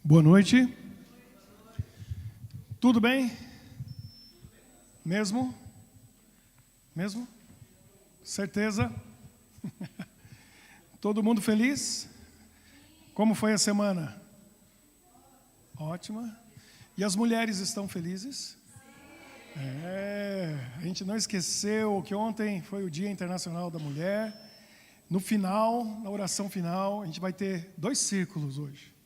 Boa noite. Tudo bem? Mesmo? Mesmo? Certeza? Todo mundo feliz? Como foi a semana? Ótima. E as mulheres estão felizes? A gente não esqueceu que ontem foi o Dia Internacional da Mulher. No final, na oração final, a gente vai ter 2 círculos hoje.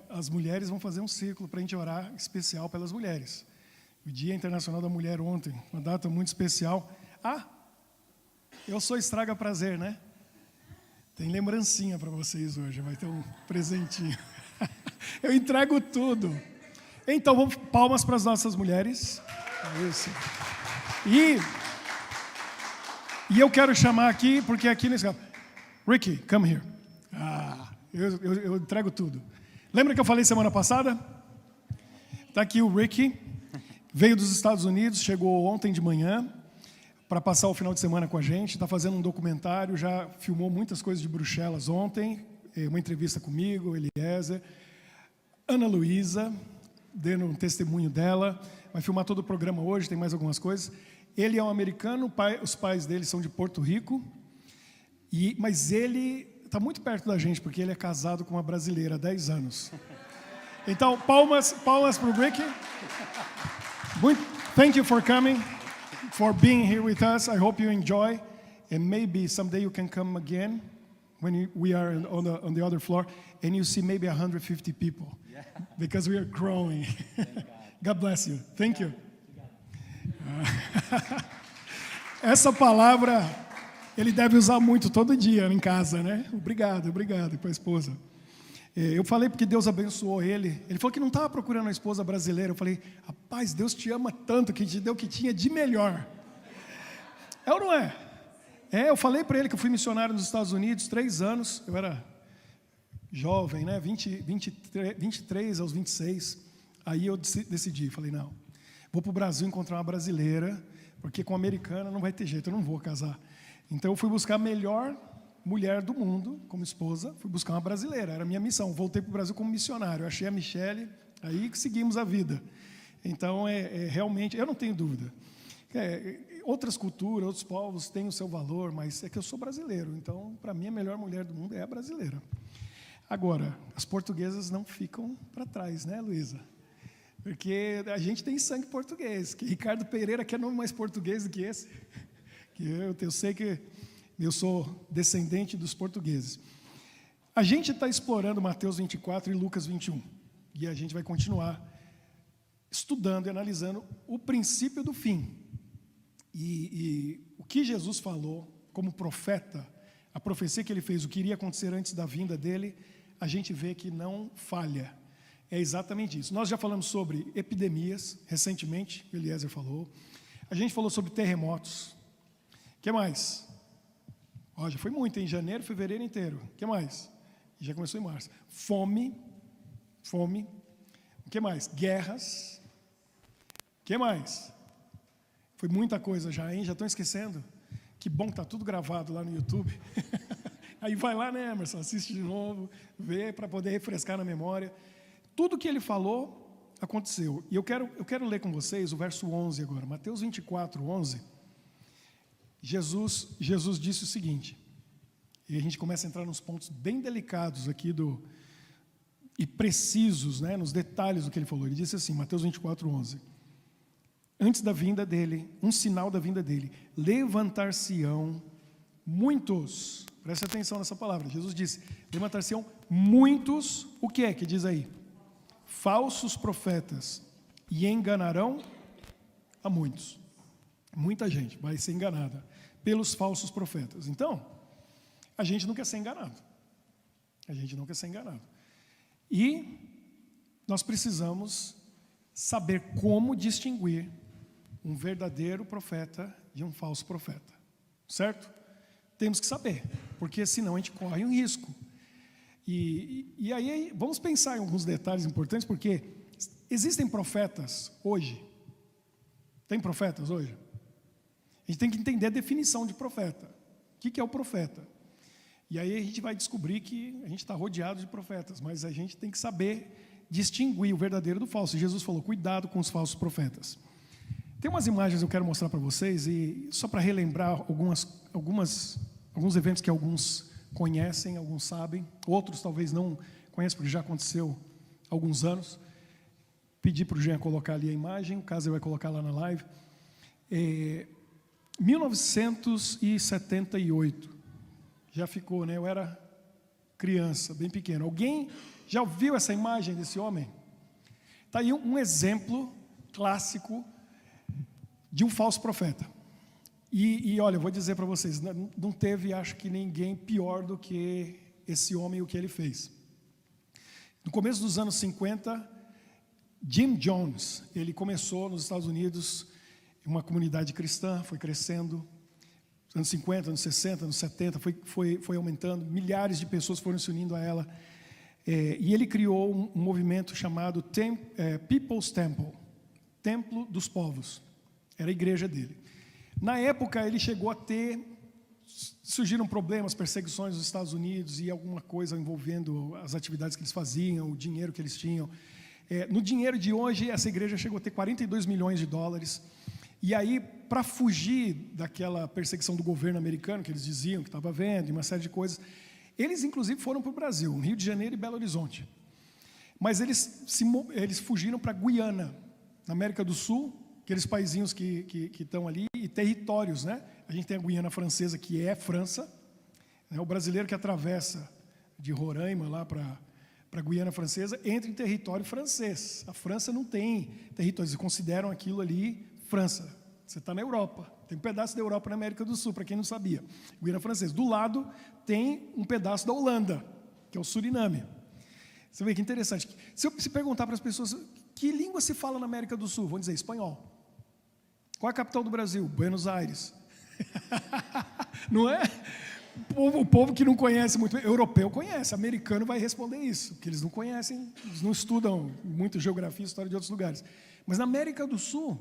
As mulheres vão fazer um círculo para a gente orar especial pelas mulheres. O Dia Internacional da Mulher ontem, uma data muito especial. Eu sou estraga prazer, né? Tem lembrancinha para vocês hoje, vai ter um presentinho. Eu entrego tudo. Então, vamos palmas para as nossas mulheres. Isso. E eu quero chamar aqui, porque aqui nesse caso, Ricky, come here. Eu entrego tudo. Lembra que eu falei semana passada? Está aqui o Ricky, veio dos Estados Unidos, chegou ontem de manhã para passar o final de semana com a gente, está fazendo um documentário, já filmou muitas coisas de Bruxelas ontem, uma entrevista comigo, Eliezer, Ana Luísa, dando um testemunho dela, vai filmar todo o programa hoje, tem mais algumas coisas. Ele é um americano, os pais dele são de Porto Rico, mas ele está muito perto da gente, porque ele é casado com uma brasileira há 10 anos. Então, palmas para o Ricky. Thank you for coming, for being here with us. I hope you enjoy, and maybe someday you can come again when we are on the other floor, and you see maybe 150 people, because we are growing. God bless you. Thank you. Essa palavra ele deve usar muito todo dia em casa, né? Obrigado para a esposa. Eu falei porque Deus abençoou ele. Ele falou que não estava procurando uma esposa brasileira. Eu falei, rapaz, Deus te ama tanto que te deu o que tinha de melhor. É ou não é? Eu falei para ele que eu fui missionário nos Estados Unidos 3 anos. Eu era jovem, né? 23 aos 26. Aí eu decidi, falei, não, vou para o Brasil encontrar uma brasileira, porque com americana não vai ter jeito, eu não vou casar. Então eu fui buscar a melhor mulher do mundo como esposa, fui buscar uma brasileira, era a minha missão. Voltei para o Brasil como missionário, eu achei a Michele, aí que seguimos a vida. Então realmente, eu não tenho dúvida. Outras culturas, outros povos têm o seu valor, mas é que eu sou brasileiro, então para mim a melhor mulher do mundo é a brasileira. Agora, as portuguesas não ficam para trás, né, Luísa? Porque a gente tem sangue português, que Ricardo Pereira quer nome mais português do que esse. Eu sei que eu sou descendente dos portugueses. A gente está explorando Mateus 24 e Lucas 21. E a gente vai continuar estudando e analisando o princípio do fim. E o que Jesus falou como profeta, a profecia que ele fez, o que iria acontecer antes da vinda dele, a gente vê que não falha. É exatamente isso. Nós já falamos sobre epidemias, recentemente, o Eliezer falou. A gente falou sobre terremotos. O que mais? Já foi muito, em janeiro, fevereiro inteiro. O que mais? Já começou em março. Fome. O que mais? Guerras. O que mais? Foi muita coisa já, hein? Já estão esquecendo? Que bom que está tudo gravado lá no YouTube. Aí vai lá, né, Emerson? Assiste de novo, vê para poder refrescar na memória. Tudo que ele falou aconteceu. E eu quero ler com vocês o verso 11 agora. Mateus 24, 11. Jesus disse o seguinte, e a gente começa a entrar nos pontos bem delicados aqui e precisos, né, nos detalhes do que ele falou. Ele disse assim, Mateus 24, 11. Antes da vinda dele, um sinal da vinda dele, levantar-se-ão muitos, preste atenção nessa palavra, Jesus disse, levantar-se-ão muitos, o que é que diz aí? Falsos profetas, e enganarão a muitos. Muita gente vai ser enganada pelos falsos profetas. Então, a gente não quer ser enganado. E nós precisamos saber como distinguir um verdadeiro profeta de um falso profeta. Certo? Temos que saber, porque senão a gente corre um risco. E aí, vamos pensar em alguns detalhes importantes, porque existem profetas hoje. Tem profetas hoje? A gente tem que entender a definição de profeta. O que é o profeta? E aí a gente vai descobrir que a gente está rodeado de profetas, mas a gente tem que saber distinguir o verdadeiro do falso. Jesus falou, cuidado com os falsos profetas. Tem umas imagens que eu quero mostrar para vocês, e só para relembrar alguns eventos que alguns conhecem, alguns sabem, outros talvez não conheçam, porque já aconteceu há alguns anos. Pedi para o Jean colocar ali a imagem, o caso ele vai colocar lá na live. 1978, já ficou, né? Eu era criança, bem pequeno. Alguém já viu essa imagem desse homem? Está aí um exemplo clássico de um falso profeta. E olha, eu vou dizer para vocês, não teve, acho que ninguém pior do que esse homem e o que ele fez. No começo dos anos 50, Jim Jones, ele começou nos Estados Unidos, uma comunidade cristã, foi crescendo, anos 50, anos 60, anos 70, foi aumentando, milhares de pessoas foram se unindo a ela, e ele criou um movimento chamado People's Temple, Templo dos Povos, era a igreja dele. Na época ele chegou a surgiram problemas, perseguições nos Estados Unidos e alguma coisa envolvendo as atividades que eles faziam, o dinheiro que eles tinham. No dinheiro de hoje, essa igreja chegou a ter 42 milhões de dólares. E aí, para fugir daquela perseguição do governo americano, que eles diziam que estava havendo, e uma série de coisas, eles inclusive foram para o Brasil, Rio de Janeiro e Belo Horizonte. Mas eles fugiram para Guiana, na América do Sul, aqueles paizinhos que estão ali, e territórios, né? A gente tem a Guiana Francesa, que é França, né? O brasileiro que atravessa de Roraima lá para a Guiana Francesa, entra em território francês. A França não tem território, eles consideram aquilo ali França. Você está na Europa, tem um pedaço da Europa na América do Sul, para quem não sabia. Guiana Francesa. Do lado tem um pedaço da Holanda, que é o Suriname. Você vê que interessante. Se eu perguntar para as pessoas que língua se fala na América do Sul, vão dizer espanhol. Qual é a capital do Brasil? Buenos Aires. Não é? O povo que não conhece muito, europeu conhece, americano vai responder isso, porque eles não conhecem, eles não estudam muito geografia e história de outros lugares. Mas na América do Sul,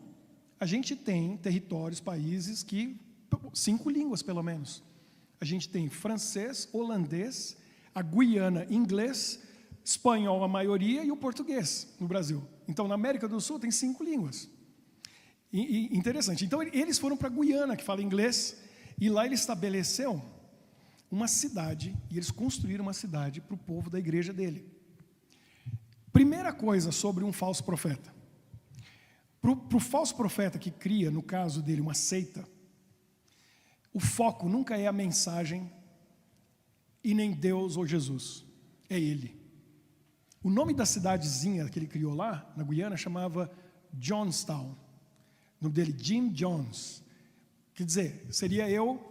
a gente tem territórios, países que, 5 línguas pelo menos. A gente tem francês, holandês, a Guiana, inglês, espanhol a maioria e o português no Brasil. Então, na América do Sul tem 5 línguas. E interessante. Então, eles foram para a Guiana, que fala inglês, e lá ele estabeleceu uma cidade, e eles construíram uma cidade para o povo da igreja dele. Primeira coisa sobre um falso profeta. Para o falso profeta que cria, no caso dele, uma seita, o foco nunca é a mensagem e nem Deus ou Jesus, é ele. O nome da cidadezinha que ele criou lá, na Guiana, chamava Johnstown. O nome dele, Jim Jones. Quer dizer, seria eu,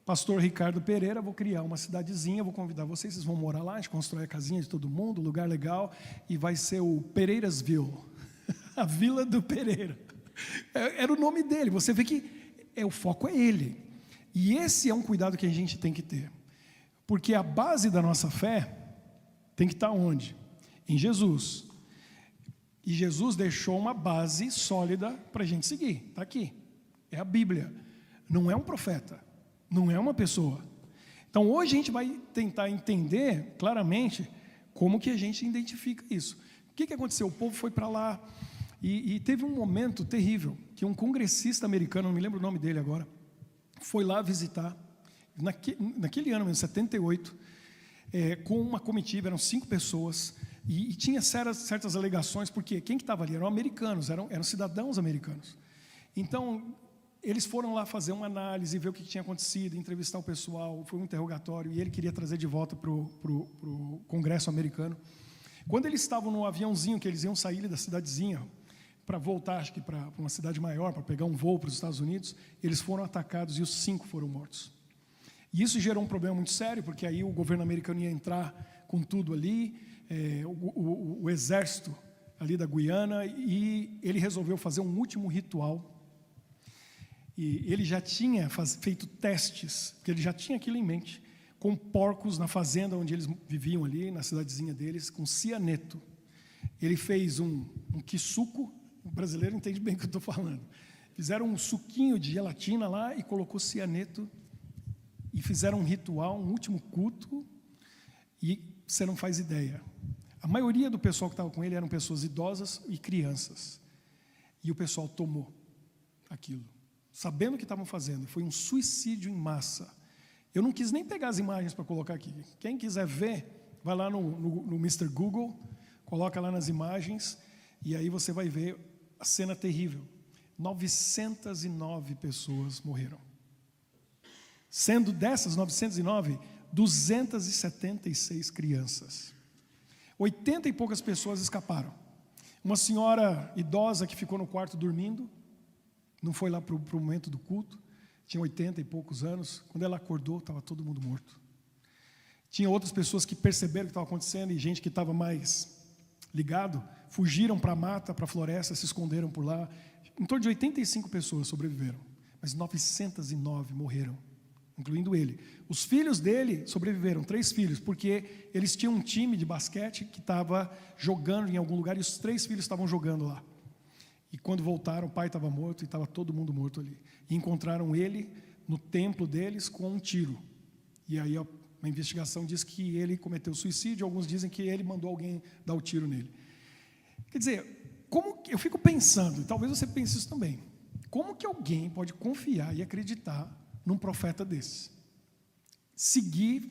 pastor Ricardo Pereira, vou criar uma cidadezinha, vou convidar vocês, vocês vão morar lá, a gente constrói a casinha de todo mundo, lugar legal, e vai ser o Pereirasville, a Vila do Pereira. Era o nome dele, você vê que o foco é ele. E esse é um cuidado que a gente tem que ter. Porque a base da nossa fé tem que estar onde? Em Jesus. E Jesus deixou uma base sólida para a gente seguir. Está aqui. É a Bíblia. Não é um profeta. Não é uma pessoa. Então hoje a gente vai tentar entender claramente como que a gente identifica isso. O que aconteceu? O povo foi para lá e teve um momento terrível, que um congressista americano, não me lembro o nome dele agora, foi lá visitar, naquele ano mesmo, 78, com uma comitiva, eram 5 pessoas, e tinha certas alegações, porque quem que estava ali? Eram americanos, eram cidadãos americanos. Então, eles foram lá fazer uma análise, ver o que tinha acontecido, entrevistar o pessoal, foi um interrogatório, e ele queria trazer de volta para o Congresso americano. Quando eles estavam no aviãozinho, que eles iam sair da cidadezinha, para voltar, acho que para uma cidade maior, para pegar um voo para os Estados Unidos, eles foram atacados e os 5 foram mortos. E isso gerou um problema muito sério, porque aí o governo americano ia entrar com tudo ali, o exército ali da Guiana, e ele resolveu fazer um último ritual. E ele já tinha feito testes, porque ele já tinha aquilo em mente, com porcos na fazenda onde eles viviam ali, na cidadezinha deles, com cianeto. Ele fez um quisuco, o brasileiro entende bem o que eu estou falando. Fizeram um suquinho de gelatina lá e colocou cianeto, e fizeram um ritual, um último culto, e você não faz ideia. A maioria do pessoal que estava com ele eram pessoas idosas e crianças. E o pessoal tomou aquilo, sabendo o que estavam fazendo. Foi um suicídio em massa. Eu não quis nem pegar as imagens para colocar aqui. Quem quiser ver, vai lá no Mr. Google, coloca lá nas imagens, e aí você vai ver a cena terrível. 909 pessoas morreram. Sendo dessas 909, 276 crianças. 80 e poucas pessoas escaparam. Uma senhora idosa que ficou no quarto dormindo, não foi lá para o momento do culto, tinha 80 e poucos anos. Quando ela acordou, estava todo mundo morto. Tinha outras pessoas que perceberam o que estava acontecendo, e gente que estava mais ligado, fugiram para a mata, para a floresta, se esconderam por lá. Em torno de 85 pessoas sobreviveram, mas 909 morreram, incluindo ele. Os filhos dele sobreviveram, 3 filhos, porque eles tinham um time de basquete que estava jogando em algum lugar, e os 3 filhos estavam jogando lá. E quando voltaram, o pai estava morto, e estava todo mundo morto ali. E encontraram ele no templo deles com um tiro. E aí a investigação diz que ele cometeu suicídio, alguns dizem que ele mandou alguém dar o tiro nele. Quer dizer, como eu fico pensando, e talvez você pense isso também, como que alguém pode confiar e acreditar num profeta desse? Seguir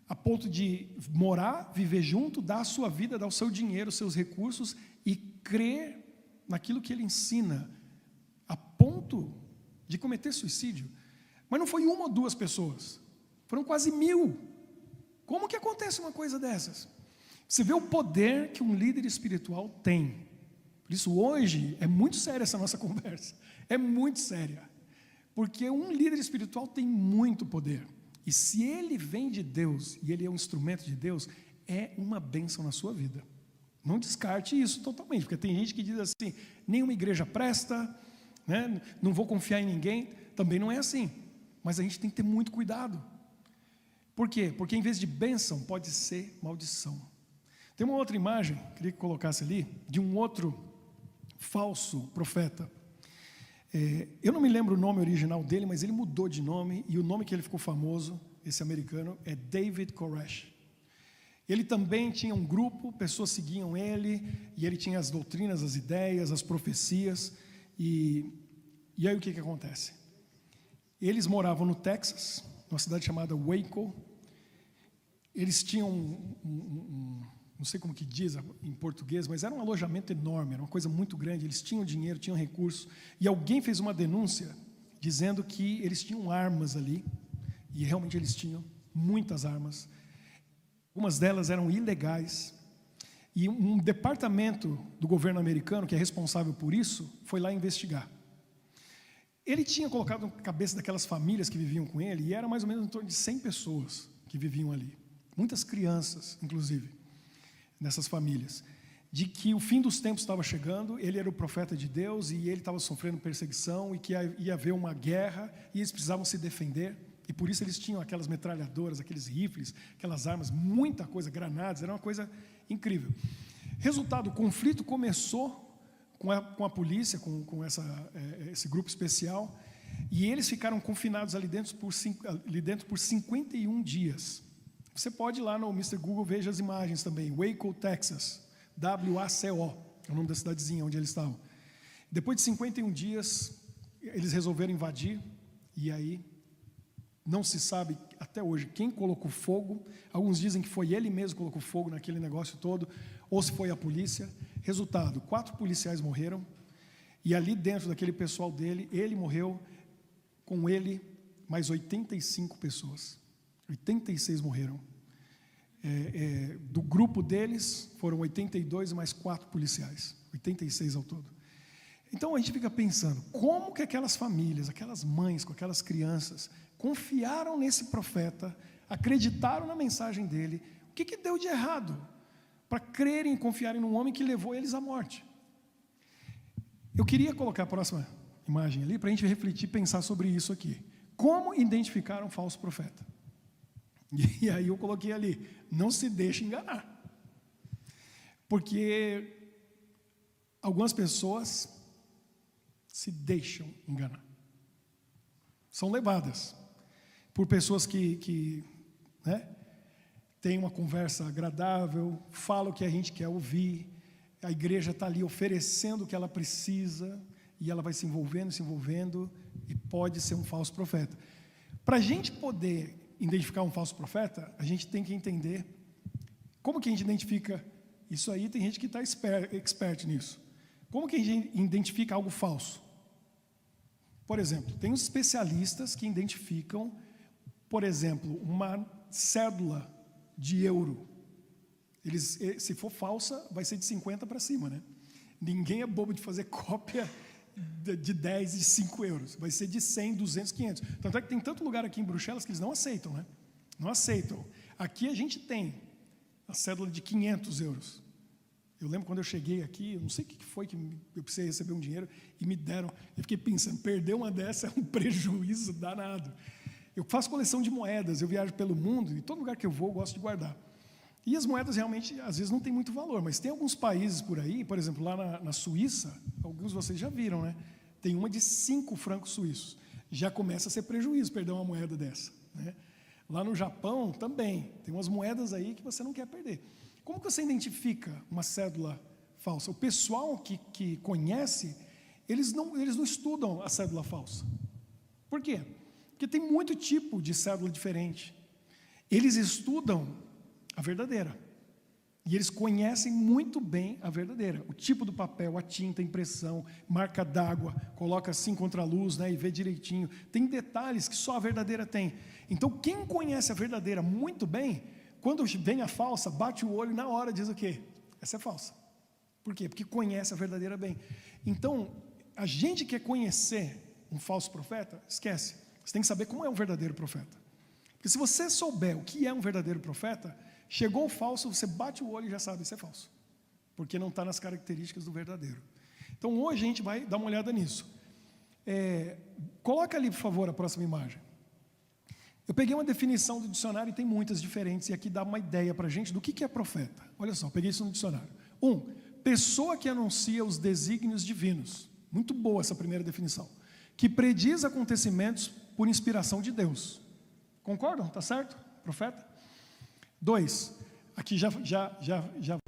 a ponto de morar, viver junto, dar a sua vida, dar o seu dinheiro, os seus recursos, e crer naquilo que ele ensina, a ponto de cometer suicídio. Mas não foi 1 ou 2 pessoas, foram quase 1000. Como que acontece uma coisa dessas? Você vê o poder que um líder espiritual tem. Por isso hoje é muito séria essa nossa conversa, é muito séria, porque um líder espiritual tem muito poder, e se ele vem de Deus, e ele é um instrumento de Deus, é uma bênção na sua vida. Não descarte isso totalmente, porque tem gente que diz assim, nenhuma igreja presta, né? Não vou confiar em ninguém. Também não é assim, mas a gente tem que ter muito cuidado. Por quê? Porque em vez de bênção, pode ser maldição. Tem uma outra imagem, queria que colocasse ali, de um outro falso profeta. Eu não me lembro o nome original dele, mas ele mudou de nome, e o nome que ele ficou famoso, esse americano, é David Koresh. Ele também tinha um grupo, pessoas seguiam ele, e ele tinha as doutrinas, as ideias, as profecias, e aí o que acontece? Eles moravam no Texas, numa cidade chamada Waco. Eles tinham não sei como que diz em português, mas era um alojamento enorme, era uma coisa muito grande. Eles tinham dinheiro, tinham recursos, e alguém fez uma denúncia dizendo que eles tinham armas ali, e realmente eles tinham muitas armas. Algumas delas eram ilegais, e um departamento do governo americano, que é responsável por isso, foi lá investigar. Ele tinha colocado na cabeça daquelas famílias que viviam com ele, e era mais ou menos em torno de 100 pessoas que viviam ali, muitas crianças, inclusive, nessas famílias, de que o fim dos tempos estava chegando, ele era o profeta de Deus, e ele estava sofrendo perseguição, e que ia haver uma guerra, e eles precisavam se defender, e por isso eles tinham aquelas metralhadoras, aqueles rifles, aquelas armas, muita coisa, granadas, era uma coisa incrível. Resultado, o conflito começou com a polícia, com esse grupo especial, e eles ficaram confinados ali dentro por 51 dias. Você pode ir lá no Mr. Google, veja as imagens também, Waco, Texas, WACO, é o nome da cidadezinha onde eles estavam. Depois de 51 dias, eles resolveram invadir, e aí não se sabe até hoje quem colocou fogo. Alguns dizem que foi ele mesmo que colocou fogo naquele negócio todo, ou se foi a polícia. Resultado, 4 policiais morreram, e ali dentro daquele pessoal dele, ele morreu, com ele mais 85 pessoas. 86 morreram. Do grupo deles, foram 82 e mais 4 policiais. 86 ao todo. Então a gente fica pensando, como que aquelas famílias, aquelas mães com aquelas crianças, confiaram nesse profeta, acreditaram na mensagem dele, o que deu de errado para crerem e confiarem num homem que levou eles à morte? Eu queria colocar a próxima imagem ali, para a gente refletir e pensar sobre isso aqui. Como identificar um falso profeta? E aí eu coloquei ali, não se deixe enganar. Porque algumas pessoas se deixam enganar. São levadas. por pessoas que né, têm uma conversa agradável, falam o que a gente quer ouvir, a igreja está ali oferecendo o que ela precisa, e ela vai se envolvendo, e pode ser um falso profeta. Para a gente poder identificar um falso profeta, a gente tem que entender como que a gente identifica isso aí. Tem gente que está expert nisso. Como que a gente identifica algo falso? Por exemplo, tem os especialistas que identificam, por exemplo, uma cédula de euro. Eles, se for falsa, vai ser de 50 para cima, né? Ninguém é bobo de fazer cópia de 10 e 5 euros. Vai ser de 100, 200, 500. Tanto é que tem tanto lugar aqui em Bruxelas que eles não aceitam, né? Não aceitam. Aqui a gente tem a cédula de 500 euros. Eu lembro quando eu cheguei aqui, eu não sei o que foi que eu precisei receber um dinheiro e me deram. Eu fiquei pensando, perder uma dessa é um prejuízo danado. Eu faço coleção de moedas, eu viajo pelo mundo e todo lugar que eu vou eu gosto de guardar. E as moedas realmente, às vezes, não têm muito valor, mas tem alguns países por aí, por exemplo, lá na Suíça, alguns de vocês já viram, né? Tem uma de 5 francos suíços. Já começa a ser prejuízo perder uma moeda dessa, né? Lá no Japão também, tem umas moedas aí que você não quer perder. Como que você identifica uma cédula falsa? O pessoal que conhece, eles não estudam a cédula falsa. Por quê? Porque tem muito tipo de cédula diferente. Eles estudam a verdadeira. E eles conhecem muito bem a verdadeira. O tipo do papel, a tinta, a impressão, marca d'água, coloca assim contra a luz, né, e vê direitinho. Tem detalhes que só a verdadeira tem. Então, quem conhece a verdadeira muito bem, quando vem a falsa, bate o olho e na hora diz o quê? Essa é falsa. Por quê? Porque conhece a verdadeira bem. Então, a gente quer conhecer um falso profeta, esquece. Você tem que saber como é um verdadeiro profeta. Porque se você souber o que é um verdadeiro profeta, chegou o falso, você bate o olho e já sabe, isso é falso. Porque não está nas características do verdadeiro. Então, hoje a gente vai dar uma olhada nisso. Coloca ali, por favor, a próxima imagem. Eu peguei uma definição do dicionário e tem muitas diferentes, e aqui dá uma ideia para a gente do que é profeta. Olha só, peguei isso no dicionário. 1. Pessoa que anuncia os desígnios divinos. Muito boa essa primeira definição. Que prediz acontecimentos por inspiração de Deus. Concordam? Está certo? Profeta? 2. Aqui já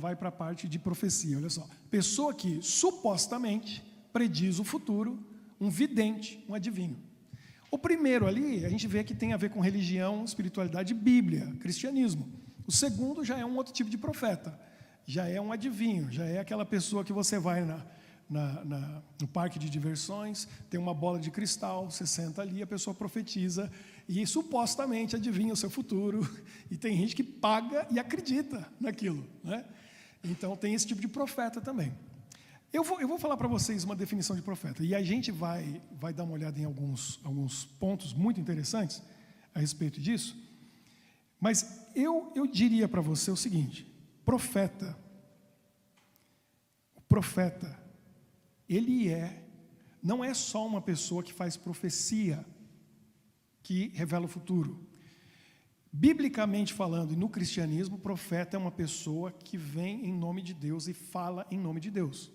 vai para a parte de profecia, olha só. Pessoa que supostamente prediz o futuro, um vidente, um adivinho. O primeiro ali, a gente vê que tem a ver com religião, espiritualidade, Bíblia, cristianismo. O segundo já é um outro tipo de profeta. Já é um adivinho, já é aquela pessoa que você vai no parque de diversões, tem uma bola de cristal, você senta ali, a pessoa profetiza e supostamente adivinha o seu futuro, e tem gente que paga e acredita naquilo, né? Então tem esse tipo de profeta também. Eu vou falar para vocês uma definição de profeta, e a gente vai dar uma olhada em alguns pontos muito interessantes a respeito disso, mas eu diria para você o seguinte: o profeta, ele não é só uma pessoa que faz profecia, que revela o futuro. Biblicamente falando, e no cristianismo, o profeta é uma pessoa que vem em nome de Deus e fala em nome de Deus.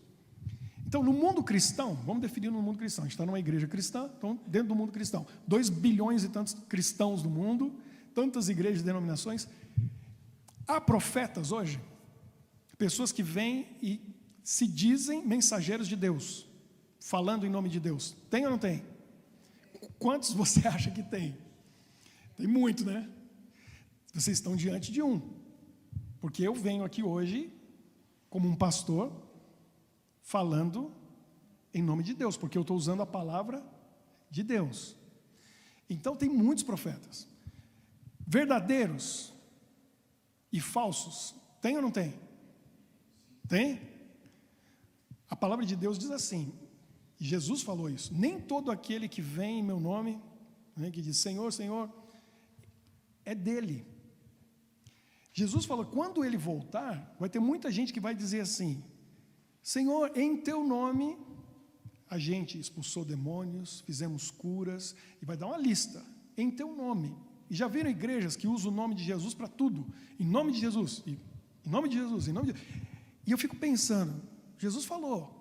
Então, no mundo cristão, vamos definir no mundo cristão, a gente está numa igreja cristã, então dentro do mundo cristão, 2 bilhões e tantos cristãos no mundo, tantas igrejas e denominações. Há profetas hoje, pessoas que vêm e se dizem mensageiros de Deus, falando em nome de Deus. Tem ou não tem? Quantos você acha que tem? Tem muito, né? Vocês estão diante de um. Porque eu venho aqui hoje, como um pastor, falando em nome de Deus, porque eu estou usando a palavra de Deus. Então tem muitos profetas. Verdadeiros e falsos. Tem ou não tem? Tem? A palavra de Deus diz assim, e Jesus falou isso: nem todo aquele que vem em meu nome, né, que diz Senhor, Senhor, é dele. Jesus falou, quando ele voltar, vai ter muita gente que vai dizer assim: Senhor, em teu nome a gente expulsou demônios, fizemos curas, e vai dar uma lista, em teu nome. E já viram igrejas que usam o nome de Jesus para tudo, em nome de Jesus, em nome de Jesus, em nome de... E eu fico pensando, Jesus falou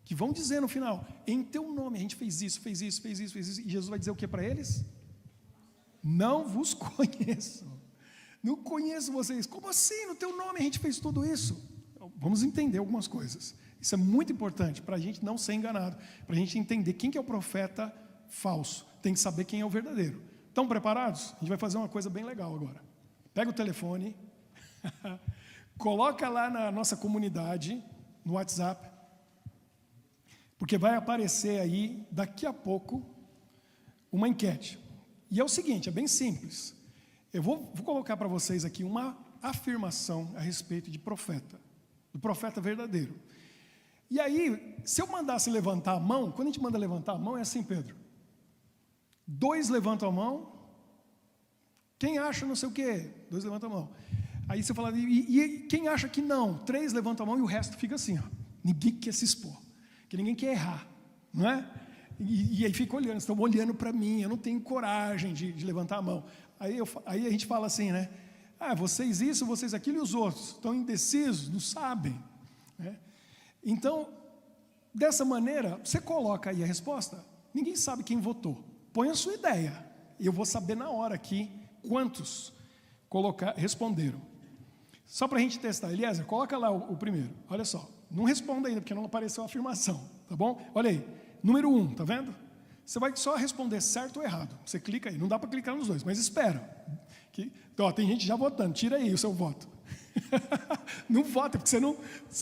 que vão dizer no final, em teu nome a gente fez isso, e Jesus vai dizer o que para eles? não vos conheço. Não conheço vocês. Como assim? No teu nome a gente fez tudo isso? Vamos entender algumas coisas. Isso é muito importante para a gente não ser enganado, para a gente entender quem que é o profeta falso. Tem que saber quem é o verdadeiro. Estão preparados? A gente vai fazer uma coisa bem legal agora. Pega o telefone, coloca lá na nossa comunidade, no WhatsApp, porque vai aparecer aí, daqui a pouco, uma enquete. E é o seguinte, é bem simples. Eu vou colocar para vocês aqui uma afirmação a respeito de profeta, do profeta verdadeiro. E aí, se eu mandasse levantar a mão, quando a gente manda levantar a mão, é assim, Pedro. 2 levantam a mão, quem acha não sei o quê? 2 levantam a mão. Aí você fala, e quem acha que não? 3 levantam a mão e o resto fica assim, ó. Ninguém quer se expor, porque ninguém quer errar, não é? E aí fica olhando, estão olhando para mim, eu não tenho coragem de levantar a mão. Aí a gente fala assim, né? Vocês isso, vocês aquilo e os outros estão indecisos, não sabem, né? Então, dessa maneira, você coloca aí a resposta, ninguém sabe quem votou. Põe a sua ideia, e eu vou saber na hora aqui quantos responderam. Só para a gente testar, Eliezer, coloca lá o primeiro, olha só, não responda ainda, porque não apareceu a afirmação, tá bom? Olha aí, número 1, tá vendo? Você vai só responder certo ou errado, você clica aí, não dá para clicar nos dois, mas espera. Tem gente já votando, tira aí o seu voto. Não vota, porque você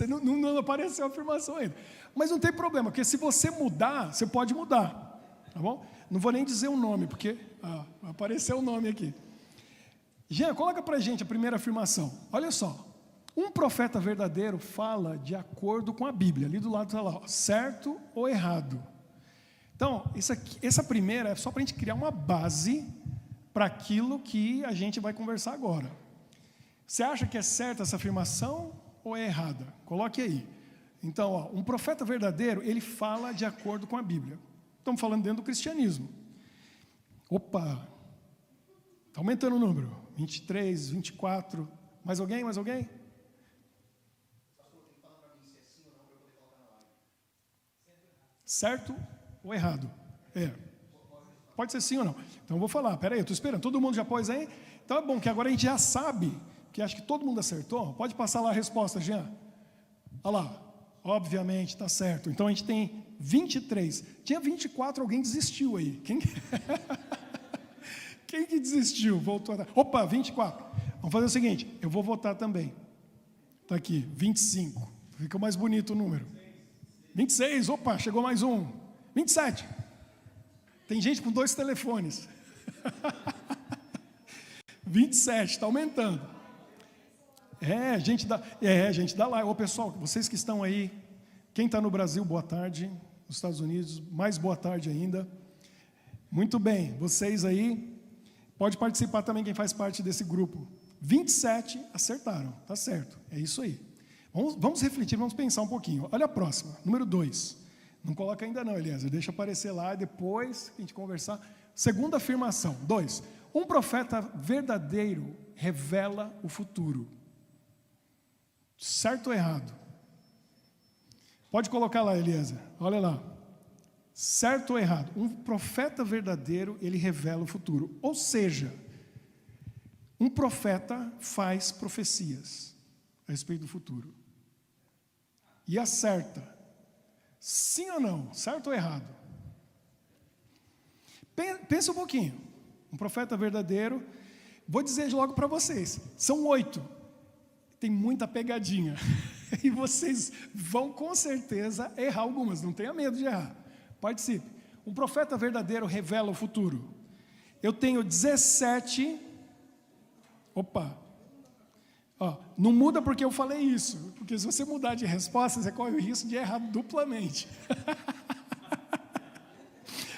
não apareceu a afirmação ainda. Mas não tem problema, porque se você mudar, você pode mudar, tá bom? Não vou nem dizer o nome, porque apareceu o nome aqui. Jean, coloca para a gente a primeira afirmação. Olha só, um profeta verdadeiro fala de acordo com a Bíblia. Ali do lado está lá, certo ou errado. Então, essa primeira é só para a gente criar uma base para aquilo que a gente vai conversar agora. Você acha que é certa essa afirmação ou é errada? Coloque aí. Então, um profeta verdadeiro, ele fala de acordo com a Bíblia. Estamos falando dentro do cristianismo. Opa! Está aumentando o número. 23, 24. Mais alguém? Mais alguém? Certo ou errado? Pode ser sim ou não. Então eu vou falar. Peraí, eu estou esperando. Todo mundo já pôs aí? Então é bom que agora a gente já sabe, que acho que todo mundo acertou. Pode passar lá a resposta, Jean. Olha lá. Obviamente, está certo. Então a gente tem 23. Tinha 24, alguém desistiu aí. Quem que desistiu? Voltou a... Opa, 24. Vamos fazer o seguinte, eu vou votar também. Está aqui, 25. Fica mais bonito o número. 26, opa, chegou mais um. 27. Tem gente com 2 telefones. 27, está aumentando. Gente dá like. Ô pessoal, vocês que estão aí, quem está no Brasil, boa tarde. Nos Estados Unidos, mais boa tarde ainda. Muito bem, vocês aí, pode participar também quem faz parte desse grupo. 27 acertaram, tá certo, é isso aí. Vamos refletir, vamos pensar um pouquinho. Olha a próxima, número 2. Não coloca ainda não, Eliezer, deixa aparecer lá, depois a gente conversar. Segunda afirmação, 2. Um profeta verdadeiro revela o futuro. Certo ou errado? Pode colocar lá, Eliezer, olha lá. Certo ou errado? Um profeta verdadeiro, ele revela o futuro. Ou seja, um profeta faz profecias a respeito do futuro. E acerta. Sim ou não? Certo ou errado? Pensa um pouquinho. Um profeta verdadeiro, vou dizer logo para vocês, são 8. Tem muita pegadinha. E vocês vão com certeza errar algumas, não tenha medo de errar. Participe. Um profeta verdadeiro revela o futuro. Eu tenho 17. Opa. Não muda porque eu falei isso. Porque se você mudar de resposta, você corre o risco de errar duplamente.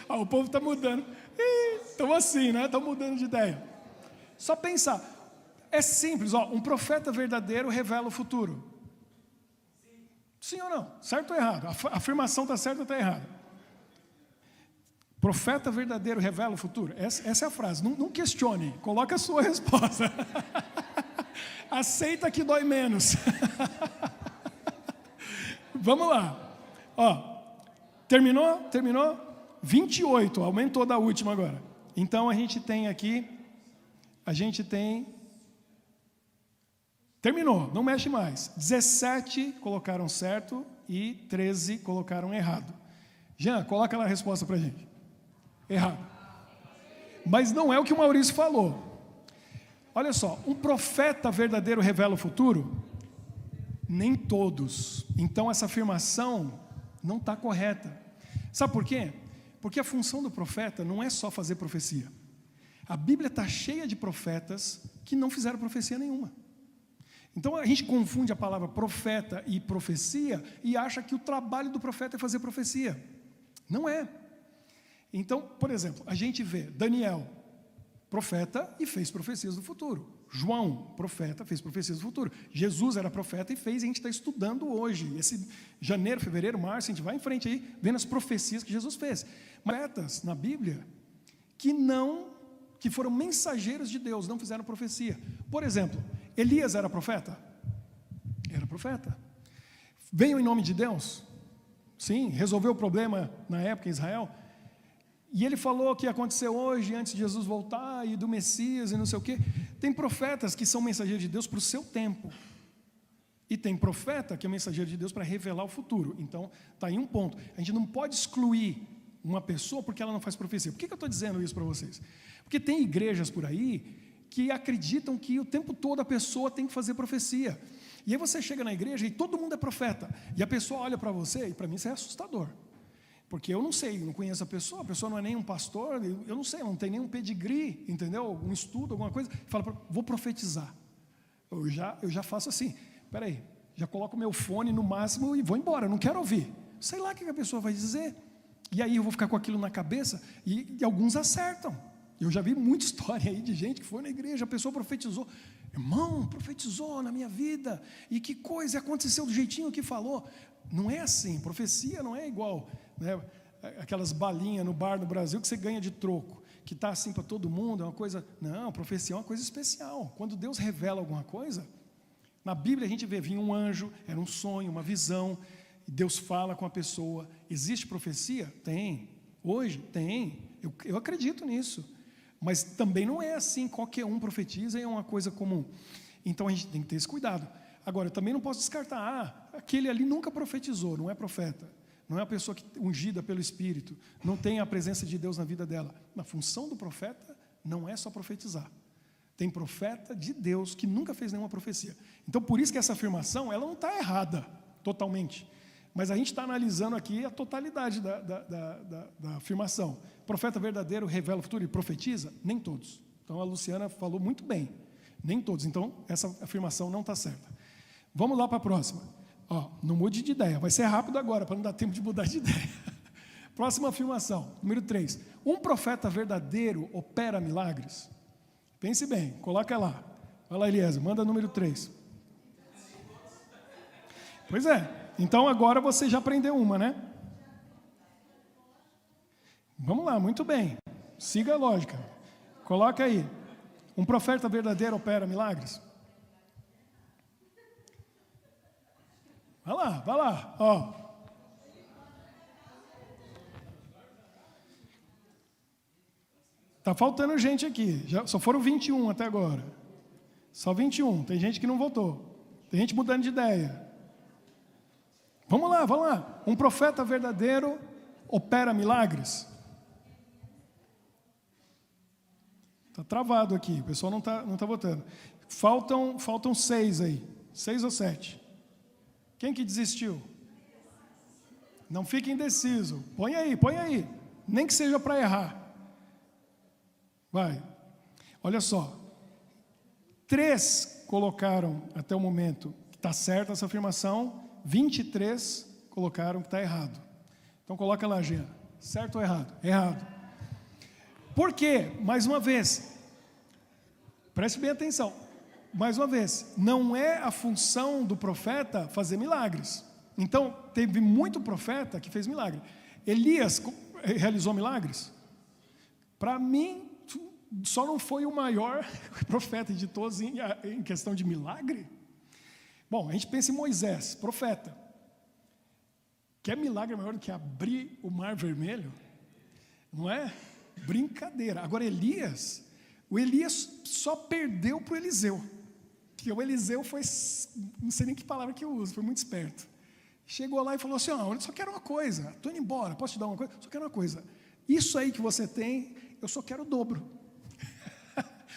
O povo está mudando. Estão assim, né? Estão mudando de ideia. Só pensar. É simples. Um profeta verdadeiro revela o futuro. Sim ou não? Certo ou errado? A afirmação está certa ou está errada? Profeta verdadeiro revela o futuro. Essa é a frase. Não questione. Coloque a sua resposta. Aceita que dói menos. Vamos lá. Terminou? 28. Aumentou da última agora. Então a gente tem aqui a gente tem... Terminou, não mexe mais. 17 colocaram certo e 13 colocaram errado. Jean, coloca lá a resposta para a gente. Errado. Mas não é o que o Maurício falou. Olha só, um profeta verdadeiro revela o futuro? Nem todos. Então essa afirmação não está correta. Sabe por quê? Porque a função do profeta não é só fazer profecia. A Bíblia está cheia de profetas que não fizeram profecia nenhuma. Então a gente confunde a palavra profeta e profecia e acha que o trabalho do profeta é fazer profecia. Não é. Então, por exemplo, a gente vê Daniel, profeta e fez profecias do futuro. João, profeta, fez profecias do futuro. Jesus era profeta e fez, e a gente está estudando hoje. Esse janeiro, fevereiro, março, a gente vai em frente aí, vendo as profecias que Jesus fez. Profetas na Bíblia que foram mensageiros de Deus, não fizeram profecia. Por exemplo, Elias era profeta? Era profeta. Veio em nome de Deus? Sim, resolveu o problema na época em Israel. E ele falou que ia acontecer hoje, antes de Jesus voltar, e do Messias, e não sei o quê. Tem profetas que são mensageiros de Deus para o seu tempo. E tem profeta que é mensageiro de Deus para revelar o futuro. Então, está aí um ponto. A gente não pode excluir uma pessoa porque ela não faz profecia. Por que eu estou dizendo isso para vocês? Porque tem igrejas por aí que acreditam que o tempo todo a pessoa tem que fazer profecia. E aí você chega na igreja e todo mundo é profeta. E a pessoa olha para você, e para mim isso é assustador. Porque eu não sei, não conheço a pessoa não é nem um pastor, eu não sei, não tem nenhum pedigree, entendeu? Algum estudo, alguma coisa. Fala, vou profetizar. Eu já faço assim, peraí, já coloco o meu fone no máximo e vou embora, não quero ouvir. Sei lá o que a pessoa vai dizer. E aí eu vou ficar com aquilo na cabeça e alguns acertam. Eu já vi muita história aí de gente que foi na igreja, a pessoa profetizou. Irmão, profetizou na minha vida. E que coisa, aconteceu do jeitinho que falou. Não é assim, profecia não é igual, né, aquelas balinhas no bar no Brasil que você ganha de troco, que está assim para todo mundo, é uma coisa... Não, profecia é uma coisa especial. Quando Deus revela alguma coisa, na Bíblia a gente vê, vinha um anjo, era um sonho, uma visão, e Deus fala com a pessoa. Existe profecia? Tem. Hoje? Tem. Eu acredito nisso. Mas também não é assim, qualquer um profetiza e é uma coisa comum. Então a gente tem que ter esse cuidado. Agora, eu também não posso descartar, aquele ali nunca profetizou, não é profeta, não é a pessoa ungida pelo Espírito, não tem a presença de Deus na vida dela. A função do profeta não é só profetizar. Tem profeta de Deus que nunca fez nenhuma profecia. Então, por isso que essa afirmação, ela não está errada totalmente. Mas a gente está analisando aqui a totalidade da afirmação. Profeta verdadeiro revela o futuro e profetiza? Nem todos. Então a Luciana falou muito bem. Nem todos. Então essa afirmação não está certa. Vamos lá para a próxima. Não mude de ideia. Vai ser rápido agora, para não dar tempo de mudar de ideia. Próxima afirmação, número 3. Um profeta verdadeiro opera milagres? Pense bem, coloca lá. Vai lá, Eliezer, manda número 3. Pois é. Então agora você já aprendeu uma, né? Vamos lá, muito bem. Siga a lógica. Coloca aí. Um profeta verdadeiro opera milagres? Vai lá. Tá faltando gente aqui. Só foram 21 até agora. Só 21. Tem gente que não votou. Tem gente mudando de ideia. Vamos lá. Um profeta verdadeiro opera milagres? Está travado aqui, o pessoal não tá votando. Faltam 6 aí. 6 ou 7? Quem que desistiu? Não fique indeciso. Põe aí. Nem que seja para errar. Vai. Olha só. 3 colocaram até o momento que está certa essa afirmação. 23 colocaram que está errado. Então coloca lá, Jean. Certo ou errado? Errado. Por quê? Mais uma vez, preste bem atenção. Mais uma vez, não é a função do profeta fazer milagres. Então, teve muito profeta que fez milagre. Elias realizou milagres? Para mim, só não foi o maior profeta de todos em questão de milagre. Bom, a gente pensa em Moisés, profeta. Quer milagre maior do que abrir o mar vermelho? Não é? Brincadeira. Agora Elias, O Elias só perdeu para o Eliseu, porque o Eliseu foi, não sei nem que palavra que eu uso, foi muito esperto. Chegou lá e falou assim, eu só quero uma coisa, estou indo embora, posso te dar uma coisa? Só quero uma coisa, isso aí que você tem, eu só quero o dobro.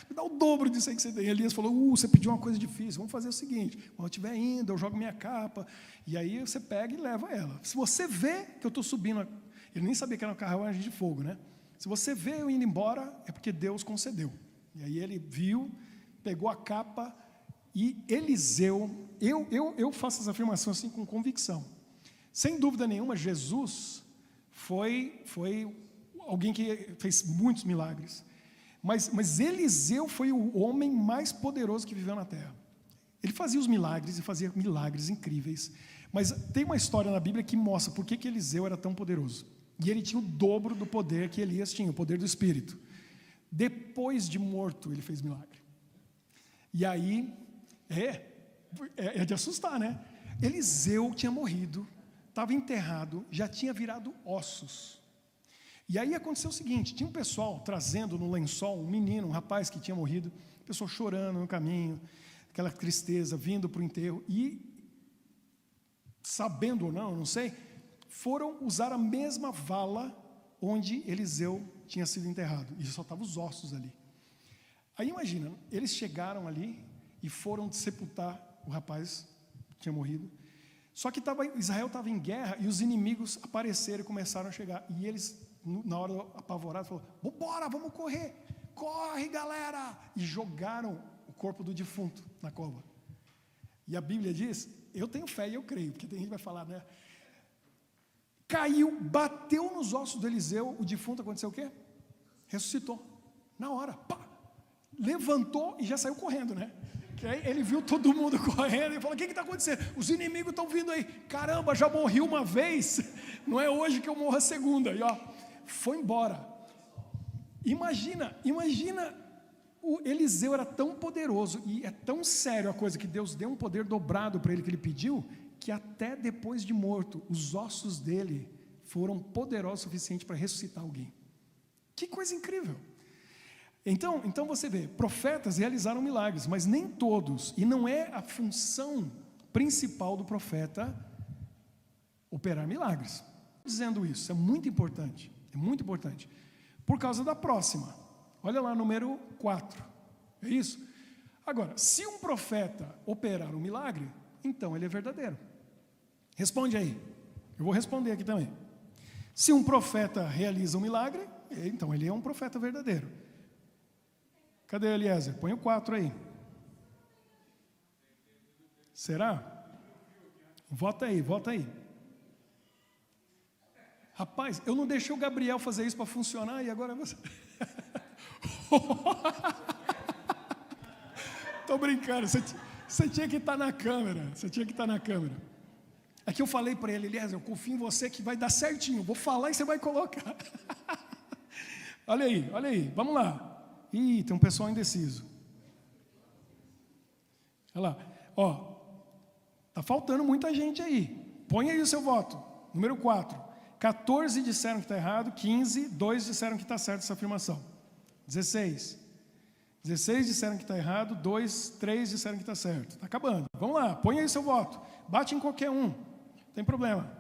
Me dá o dobro disso aí que você tem. Elias falou, você pediu uma coisa difícil, vamos fazer o seguinte, quando eu estiver indo, eu jogo minha capa, e aí você pega e leva ela. Se você vê que eu estou subindo, ele nem sabia que era uma carruagem de fogo, né? Se você vê eu indo embora, é porque Deus concedeu. E aí ele viu, pegou a capa, e Eliseu, eu faço essa afirmação assim com convicção. Sem dúvida nenhuma, Jesus foi alguém que fez muitos milagres. Mas Eliseu foi o homem mais poderoso que viveu na terra. Ele fazia os milagres e fazia milagres incríveis. Mas tem uma história na Bíblia que mostra por que Eliseu era tão poderoso. E ele tinha o dobro do poder que Elias tinha, o poder do Espírito. Depois de morto, ele fez milagre. E aí, é de assustar, né? Eliseu tinha morrido, estava enterrado, já tinha virado ossos. E aí aconteceu o seguinte, tinha um pessoal trazendo no lençol um menino, um rapaz que tinha morrido, pessoal chorando no caminho, aquela tristeza, vindo para o enterro, e, sabendo ou não sei, foram usar a mesma vala onde Eliseu tinha sido enterrado, e só estavam os ossos ali. Aí imagina, eles chegaram ali e foram sepultar o rapaz que tinha morrido, só que Israel estava em guerra e os inimigos apareceram e começaram a chegar, e eles, na hora apavorados, falaram, vambora, vamos correr, corre galera, e jogaram o corpo do defunto na cova. E a Bíblia diz, eu tenho fé e eu creio, porque tem gente que vai falar, né? Caiu, bateu nos ossos do Eliseu, o defunto, aconteceu o quê? Ressuscitou, na hora, pá, levantou e já saiu correndo, né? Que aí ele viu todo mundo correndo e falou, o que está acontecendo? Os inimigos estão vindo aí, caramba, já morri uma vez, não é hoje que eu morro a segunda, e ó, foi embora. Imagina, o Eliseu era tão poderoso, e é tão sério a coisa, que Deus deu um poder dobrado para ele, que ele pediu, que até depois de morto, os ossos dele foram poderosos o suficiente para ressuscitar alguém. Que coisa incrível! Então você vê, profetas realizaram milagres, mas nem todos, e não é a função principal do profeta operar milagres. Dizendo isso, é muito importante, por causa da próxima. Olha lá, número 4, é isso? Agora, se um profeta operar um milagre, então ele é verdadeiro. Responde aí, eu vou responder aqui também. Se um profeta realiza um milagre, então ele é um profeta verdadeiro. Cadê Eliezer? Põe o 4 aí. Será? Vota aí. Rapaz, eu não deixei o Gabriel fazer isso para funcionar e agora você... Estou brincando, você tinha que estar na câmera, É que eu falei para ele, Eliezer, eu confio em você que vai dar certinho, vou falar e você vai colocar. Olha aí, vamos lá. Ih, tem um pessoal indeciso. Olha lá, ó, tá faltando muita gente aí. Põe aí o seu voto. Número 4. 14 disseram que está errado, 15, 2 disseram que está certo essa afirmação. 16 disseram que está errado, 3 disseram que está certo. Está acabando. Vamos lá, põe aí o seu voto. Bate em qualquer um, não tem problema.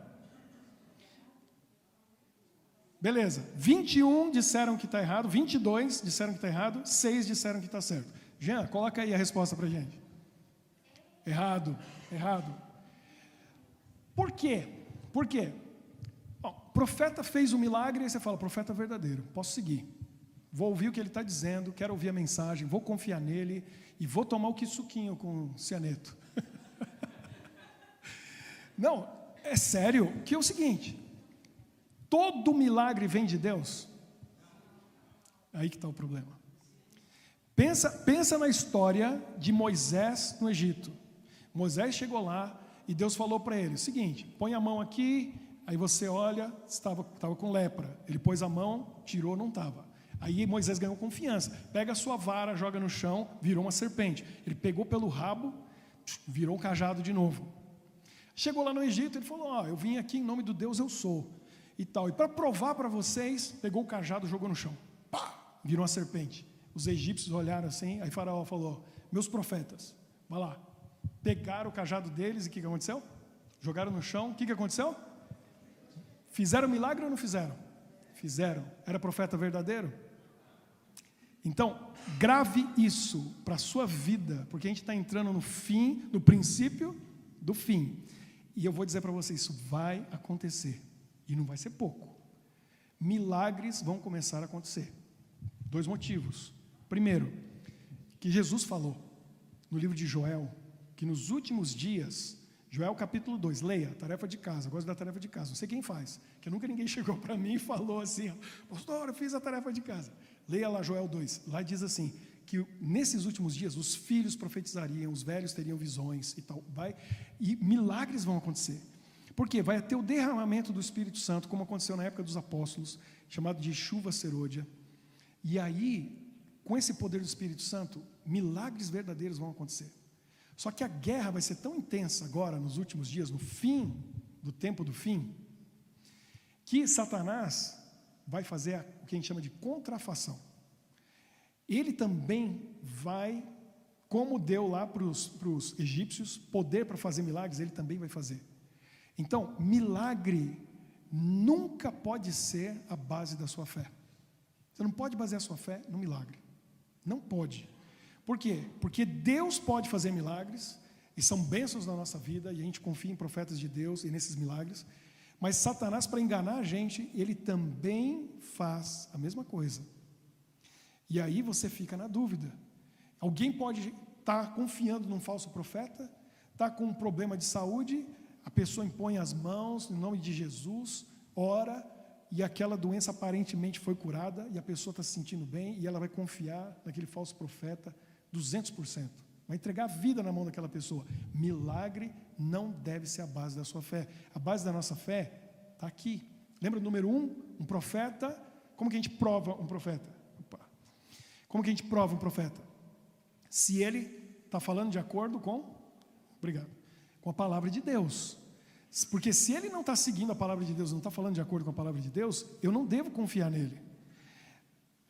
Beleza, 21 disseram que está errado, 22 disseram que está errado, 6 disseram que está certo. Jean, coloca aí a resposta para a gente. Errado. Por quê? Bom, o profeta fez um milagre, e você fala, profeta verdadeiro, posso seguir. Vou ouvir o que ele está dizendo, quero ouvir a mensagem, vou confiar nele e vou tomar o suquinho com cianeto. Não, é sério, que é o seguinte... Todo milagre vem de Deus? Aí que está o problema. Pensa na história de Moisés no Egito. Moisés chegou lá e Deus falou para ele o seguinte, põe a mão aqui, aí você olha, estava com lepra. Ele pôs a mão, tirou, não estava. Aí Moisés ganhou confiança. Pega a sua vara, joga no chão, virou uma serpente. Ele pegou pelo rabo, virou um cajado de novo. Chegou lá no Egito, ele falou, eu vim aqui em nome do Deus eu sou. E tal, e para provar para vocês, pegou o cajado e jogou no chão, pá, virou uma serpente. os egípcios olharam assim, aí Faraó falou, meus profetas, vai lá, pegaram o cajado deles e o que aconteceu? Jogaram no chão, o que aconteceu? Fizeram milagre ou não fizeram? Fizeram. Era profeta verdadeiro? Então, grave isso para a sua vida, porque a gente está entrando no fim, no princípio do fim. E eu vou dizer para você, isso vai acontecer. E não vai ser pouco. Milagres vão começar a acontecer. 2 motivos. Primeiro, que Jesus falou no livro de Joel, que nos últimos dias, Joel capítulo 2, leia, tarefa de casa, eu gosto da tarefa de casa, não sei quem faz, que nunca ninguém chegou para mim e falou assim, pastor, eu fiz a tarefa de casa. Leia lá Joel 2, lá diz assim, que nesses últimos dias os filhos profetizariam, os velhos teriam visões e tal, e milagres vão acontecer. Por quê? Vai ter o derramamento do Espírito Santo, como aconteceu na época dos apóstolos, chamado de chuva serôdia. E aí, com esse poder do Espírito Santo, milagres verdadeiros vão acontecer. Só que a guerra vai ser tão intensa agora, nos últimos dias, no fim do tempo do fim, que Satanás vai fazer o que a gente chama de contrafação. Ele também vai, como deu lá para os egípcios, poder para fazer milagres, ele também vai fazer. Então, milagre nunca pode ser a base da sua fé. Você não pode basear a sua fé no milagre. Não pode. Por quê? Porque Deus pode fazer milagres, e são bênçãos na nossa vida, e a gente confia em profetas de Deus e nesses milagres, mas Satanás, para enganar a gente, ele também faz a mesma coisa. E aí você fica na dúvida. Alguém pode estar confiando num falso profeta, está com um problema de saúde, a pessoa impõe as mãos, no nome de Jesus, ora, e aquela doença aparentemente foi curada, e a pessoa está se sentindo bem, e ela vai confiar naquele falso profeta 200%. Vai entregar a vida na mão daquela pessoa. Milagre não deve ser a base da sua fé. A base da nossa fé está aqui. Lembra o número 1? Um profeta. Como que a gente prova um profeta? Como que a gente prova um profeta? Se ele está falando de acordo com... Obrigado. Com a palavra de Deus. Porque se ele não está seguindo a palavra de Deus, não está falando de acordo com a palavra de Deus, eu não devo confiar nele.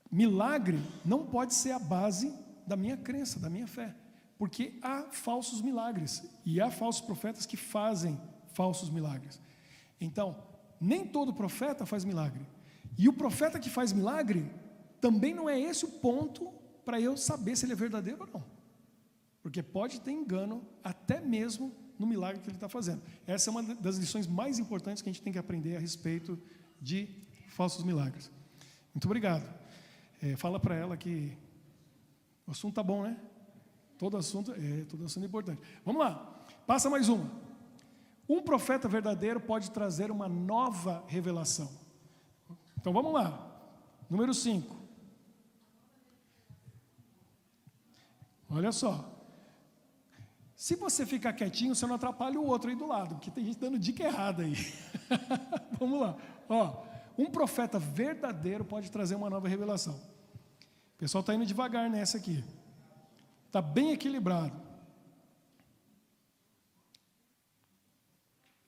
Milagre não pode ser a base da minha crença, da minha fé, porque há falsos milagres, e há falsos profetas que fazem falsos milagres. Então, nem todo profeta faz milagre, e o profeta que faz milagre, também não é esse o ponto para eu saber se ele é verdadeiro ou não, porque pode ter engano, até mesmo no milagre que ele está fazendo. Essa é uma das lições mais importantes que a gente tem que aprender a respeito de falsos milagres. Muito obrigado. Fala para ela que o assunto está bom, né? Todo assunto é importante. Vamos lá, passa mais uma. Um profeta verdadeiro pode trazer uma nova revelação. Então vamos lá, número 5. Olha só. Se você ficar quietinho, você não atrapalha o outro aí do lado, porque tem gente dando dica errada aí. Vamos lá. Um profeta verdadeiro pode trazer uma nova revelação. O pessoal está indo devagar nessa aqui. Está bem equilibrado.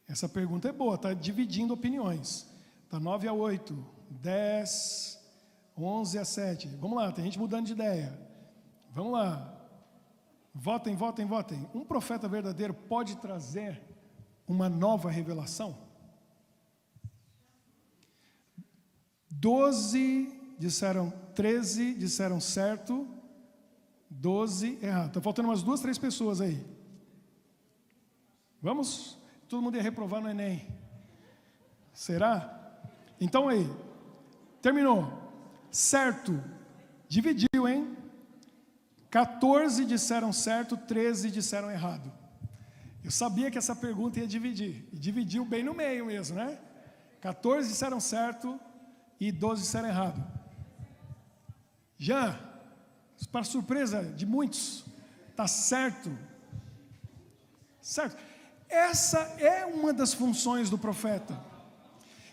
Essa pergunta é boa, está dividindo opiniões. Está 9-8, 10, 11-7. Vamos lá, tem gente mudando de ideia. Vamos lá. Votem. Um profeta verdadeiro pode trazer uma nova revelação? 12 disseram, 13 disseram certo, 12 errado. Está faltando umas 2, 3 pessoas aí. Vamos? Todo mundo ia reprovar no Enem. Será? Então aí, terminou. Certo, dividiu, hein? 14 disseram certo, 13 disseram errado. Eu sabia que essa pergunta ia dividir. E dividiu bem no meio mesmo, né? 14 disseram certo e 12 disseram errado. Já, para surpresa de muitos, está certo. Certo. Essa é uma das funções do profeta.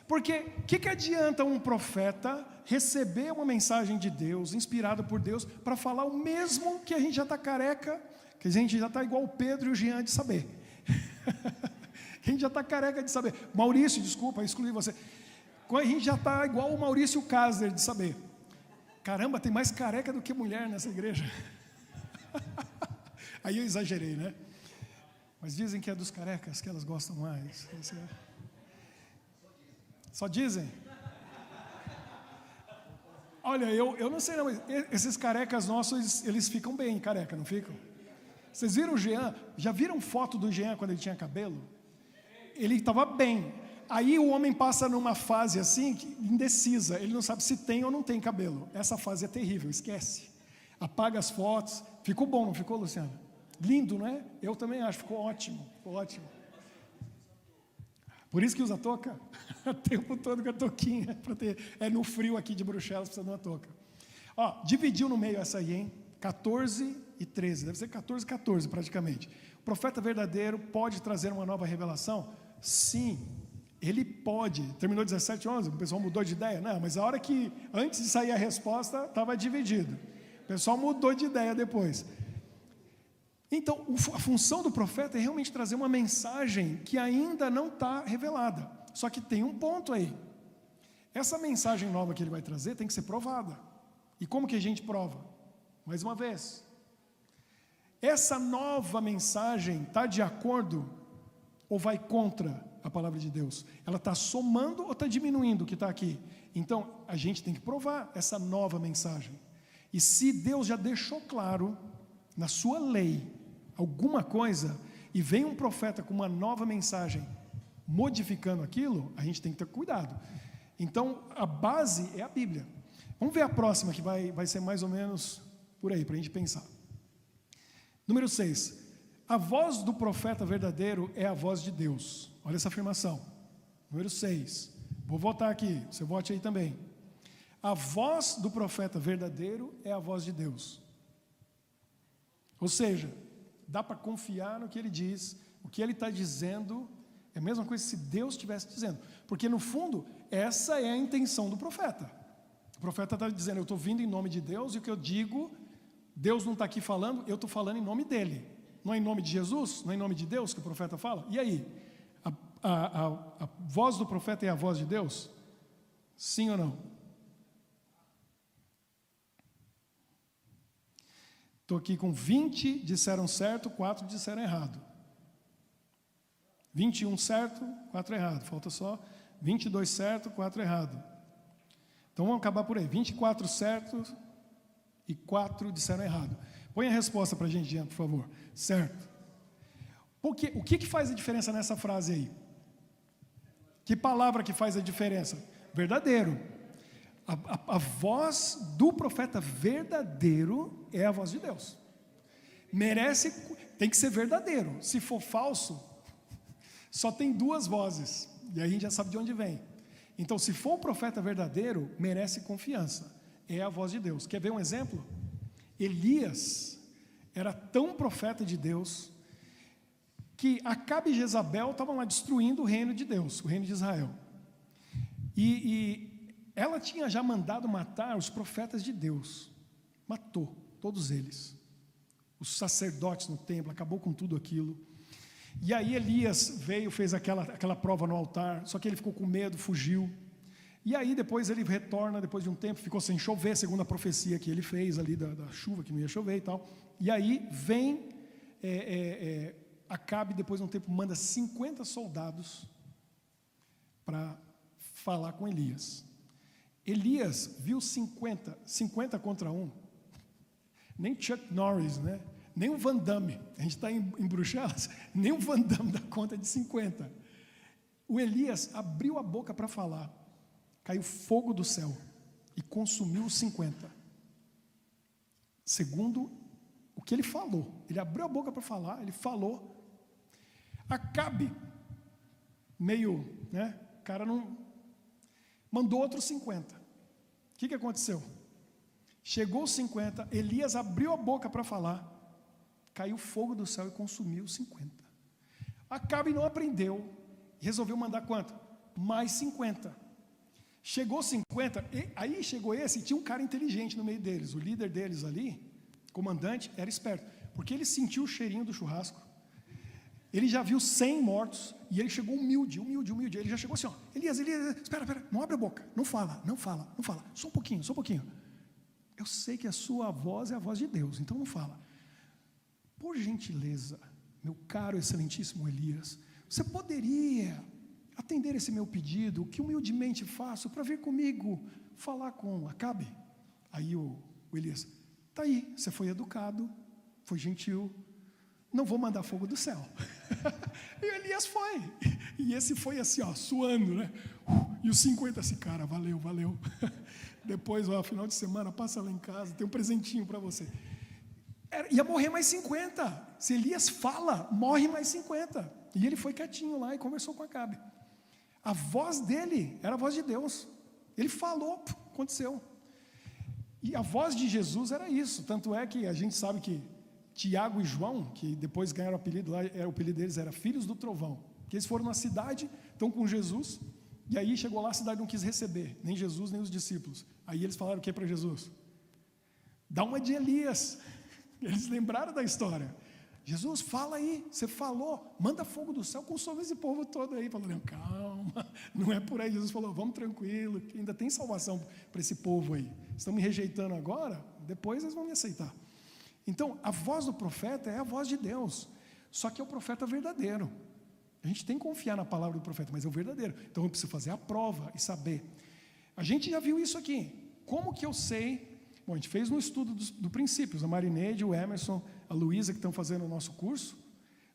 Porque o que adianta um profeta receber uma mensagem de Deus, inspirada por Deus, para falar o mesmo que a gente já está careca, que a gente já está igual o Pedro e o Jean de saber. A gente já está careca de saber. Maurício, desculpa, excluí você. A gente já está igual o Maurício Kasler de saber. Caramba, tem mais careca do que mulher nessa igreja. Aí eu exagerei, né? Mas dizem que é dos carecas que elas gostam mais. Só dizem? Olha, eu não sei não, mas esses carecas nossos, eles ficam bem careca, não ficam? Vocês viram o Jean? Já viram foto do Jean quando ele tinha cabelo? Ele estava bem. Aí o homem passa numa fase assim, indecisa, ele não sabe se tem ou não tem cabelo. Essa fase é terrível, esquece. Apaga as fotos. Ficou bom, não ficou, Luciano? Lindo, não é? Eu também acho, ficou ótimo, ficou ótimo. Por isso que usa touca? O tempo todo com a touquinha. É no frio aqui de Bruxelas, precisa de uma touca. Ó, dividiu no meio essa aí, hein? 14 e 13, deve ser 14 e 14 praticamente. O profeta verdadeiro pode trazer uma nova revelação? Sim, ele pode. Terminou 17, 11, o pessoal mudou de ideia? Não, mas a hora que, antes de sair a resposta, estava dividido. O pessoal mudou de ideia depois. Então, a função do profeta é realmente trazer uma mensagem que ainda não está revelada. Só que tem um ponto aí. Essa mensagem nova que ele vai trazer tem que ser provada. E como que a gente prova? Mais uma vez. Essa nova mensagem está de acordo ou vai contra a palavra de Deus? Ela está somando ou está diminuindo o que está aqui? Então, a gente tem que provar essa nova mensagem. E se Deus já deixou claro, na sua lei, alguma coisa, e vem um profeta com uma nova mensagem, modificando aquilo, a gente tem que ter cuidado. Então, a base é a Bíblia. Vamos ver a próxima, que vai ser mais ou menos por aí, para a gente pensar. Número 6. A voz do profeta verdadeiro é a voz de Deus. Olha essa afirmação. Número 6. Vou votar aqui, você vote aí também. A voz do profeta verdadeiro é a voz de Deus. Ou seja, dá para confiar no que ele diz, o que ele está dizendo é a mesma coisa se Deus estivesse dizendo. Porque no fundo, essa é a intenção do profeta. O profeta está dizendo, eu estou vindo em nome de Deus e o que eu digo, Deus não está aqui falando, eu estou falando em nome dele. Não é em nome de Jesus? Não é em nome de Deus que o profeta fala? E aí? A voz do profeta é a voz de Deus? Sim ou não? Estou aqui com 20 disseram certo, 4 disseram errado. 21 certo, 4 errado. Falta só 22 certo, 4 errado. Então vamos acabar por aí. 24 certos e 4 disseram errado. Põe a resposta para a gente, Jean, por favor. Certo. O que faz a diferença nessa frase aí? Que palavra que faz a diferença? Verdadeiro. A voz do profeta verdadeiro é a voz de Deus. Tem que ser verdadeiro. Se for falso, só tem 2 vozes. E aí a gente já sabe de onde vem. Então, se for o profeta verdadeiro, merece confiança. É a voz de Deus. Quer ver um exemplo? Elias era tão profeta de Deus que Acabe e Jezabel estavam lá destruindo o reino de Deus, o reino de Israel. E ela tinha já mandado matar os profetas de Deus. Matou todos eles. Os sacerdotes no templo, acabou com tudo aquilo. E aí Elias veio, fez aquela prova no altar, só que ele ficou com medo, fugiu. E aí depois ele retorna, depois de um tempo, ficou sem chover, segundo a profecia que ele fez ali da chuva, que não ia chover e tal. E aí vem Acabe, depois de um tempo, manda 50 soldados para falar com Elias. Elias viu 50 contra 1. Nem Chuck Norris, né? Nem o Van Damme. A gente está em Bruxelas, nem o Van Damme dá conta de 50. O Elias abriu a boca para falar. Caiu fogo do céu e consumiu os 50. Segundo o que ele falou. Ele abriu a boca para falar, ele falou. Acabe, meio, né? O cara não... Mandou outros 50. O que aconteceu? Chegou os 50, Elias abriu a boca para falar, caiu fogo do céu e consumiu os 50. Acabe não aprendeu e resolveu mandar quanto? Mais 50. Chegou 50, aí chegou esse e tinha um cara inteligente no meio deles. O líder deles ali, comandante, era esperto, porque ele sentiu o cheirinho do churrasco. Ele já viu 100 mortos e ele chegou humilde. Ele já chegou assim, ó, Elias, espera, não abre a boca, não fala, só um pouquinho. eu sei que a sua voz é a voz de Deus, então não fala. Por gentileza, meu caro, excelentíssimo Elias, você poderia atender esse meu pedido, que humildemente faço, para vir comigo falar com Acabe? Aí o Elias, está aí, você foi educado, foi gentil, não vou mandar fogo do céu. E o Elias foi, e esse foi assim, ó, suando, né? E os 50 assim, cara, valeu. Depois, ó, final de semana, passa lá em casa, tem um presentinho para você. Ia morrer mais 50. Se Elias fala, morre mais 50. E ele foi quietinho lá e conversou com Acabe. A voz dele era a voz de Deus. Ele falou, aconteceu. E a voz de Jesus era isso. Tanto é que a gente sabe que Tiago e João, que depois ganharam o apelido lá, o apelido deles era Filhos do Trovão. Que eles foram na cidade, estão com Jesus, e aí chegou lá, a cidade não quis receber, nem Jesus, nem os discípulos. Aí eles falaram o que para Jesus? Dá uma de Elias. Eles lembraram da história. Jesus, fala aí, você falou, manda fogo do céu, consome esse povo todo aí. Falou, calma, não é por aí. Jesus falou, vamos tranquilo, que ainda tem salvação para esse povo aí. Estão me rejeitando agora, depois eles vão me aceitar. Então, a voz do profeta é a voz de Deus, só que é o profeta verdadeiro. A gente tem que confiar na palavra do profeta, mas é o verdadeiro. Então, eu preciso fazer a prova e saber. A gente já viu isso aqui. Como que eu sei? Bom, a gente fez um estudo do princípios, a Marineide, o Emerson, a Luísa, que estão fazendo o nosso curso.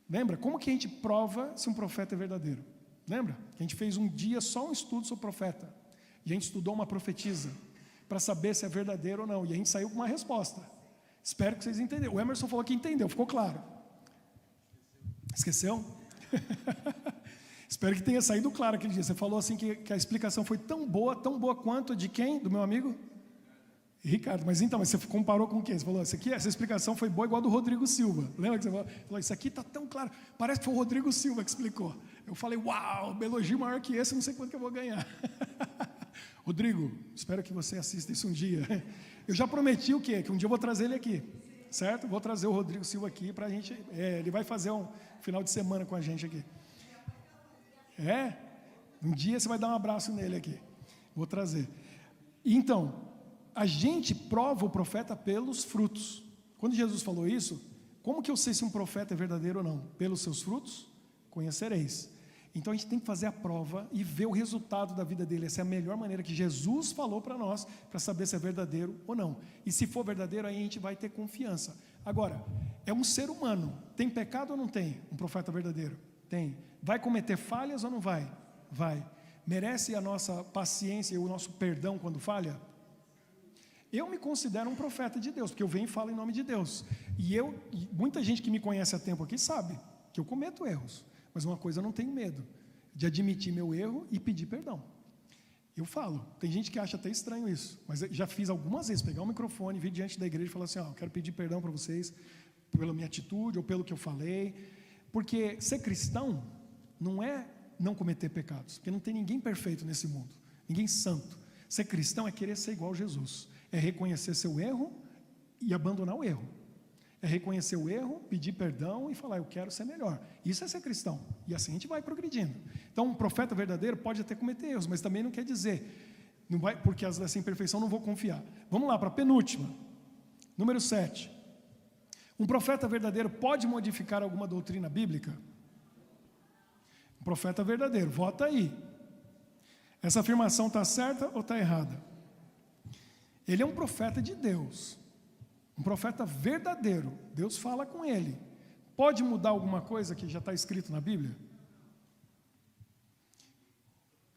Lembra? Como que a gente prova se um profeta é verdadeiro? Lembra? A gente fez um dia só um estudo sobre o profeta. E a gente estudou uma profetisa para saber se é verdadeiro ou não. E a gente saiu com uma resposta. Espero que vocês entenderam. O Emerson falou que entendeu, ficou claro. Esqueceu? Espero que tenha saído claro aquele dia. Você falou assim que a explicação foi tão boa quanto de quem? Do meu amigo? Ricardo, mas você comparou com quem? Você falou, essa explicação foi boa igual a do Rodrigo Silva. Lembra que você falou, isso aqui está tão claro, parece que foi o Rodrigo Silva que explicou. Eu falei, uau, um elogio maior que esse, não sei quanto que eu vou ganhar. Rodrigo, espero que você assista isso um dia. Eu já prometi o quê? Que um dia eu vou trazer ele aqui, certo? Vou trazer o Rodrigo Silva aqui para a gente, ele vai fazer um final de semana com a gente aqui. Um dia você vai dar um abraço nele aqui. Vou trazer. Então, a gente prova o profeta pelos frutos. Quando Jesus falou isso, como que eu sei se um profeta é verdadeiro ou não? Pelos seus frutos, conhecereis. Então a gente tem que fazer a prova e ver o resultado da vida dele. Essa é a melhor maneira que Jesus falou para nós, para saber se é verdadeiro ou não. E se for verdadeiro, aí a gente vai ter confiança. Agora, é um ser humano. Tem pecado ou não tem? Um profeta verdadeiro? Tem. Vai cometer falhas ou não vai? Vai. Merece a nossa paciência e o nosso perdão quando falha? Eu me considero um profeta de Deus, porque eu venho e falo em nome de Deus. E muita gente que me conhece há tempo aqui sabe que eu cometo erros. Mas uma coisa eu não tenho medo, de admitir meu erro e pedir perdão. Eu falo, tem gente que acha até estranho isso, mas eu já fiz algumas vezes, pegar o microfone, vir diante da igreja e falar assim, eu quero pedir perdão para vocês, pela minha atitude ou pelo que eu falei. Porque ser cristão não é não cometer pecados, porque não tem ninguém perfeito nesse mundo, ninguém santo. Ser cristão é querer ser igual a Jesus. É reconhecer seu erro e abandonar o erro. É reconhecer o erro, pedir perdão e falar, eu quero ser melhor. Isso é ser cristão. E assim a gente vai progredindo. Então, um profeta verdadeiro pode até cometer erros, mas também não quer dizer, não vai, porque essa imperfeição não vou confiar. Vamos lá para a penúltima. Número 7. Um profeta verdadeiro pode modificar alguma doutrina bíblica? Um profeta verdadeiro, vota aí. Essa afirmação está certa ou está errada? Ele é um profeta de Deus, um profeta verdadeiro. Deus fala com ele. Pode mudar alguma coisa que já está escrito na Bíblia?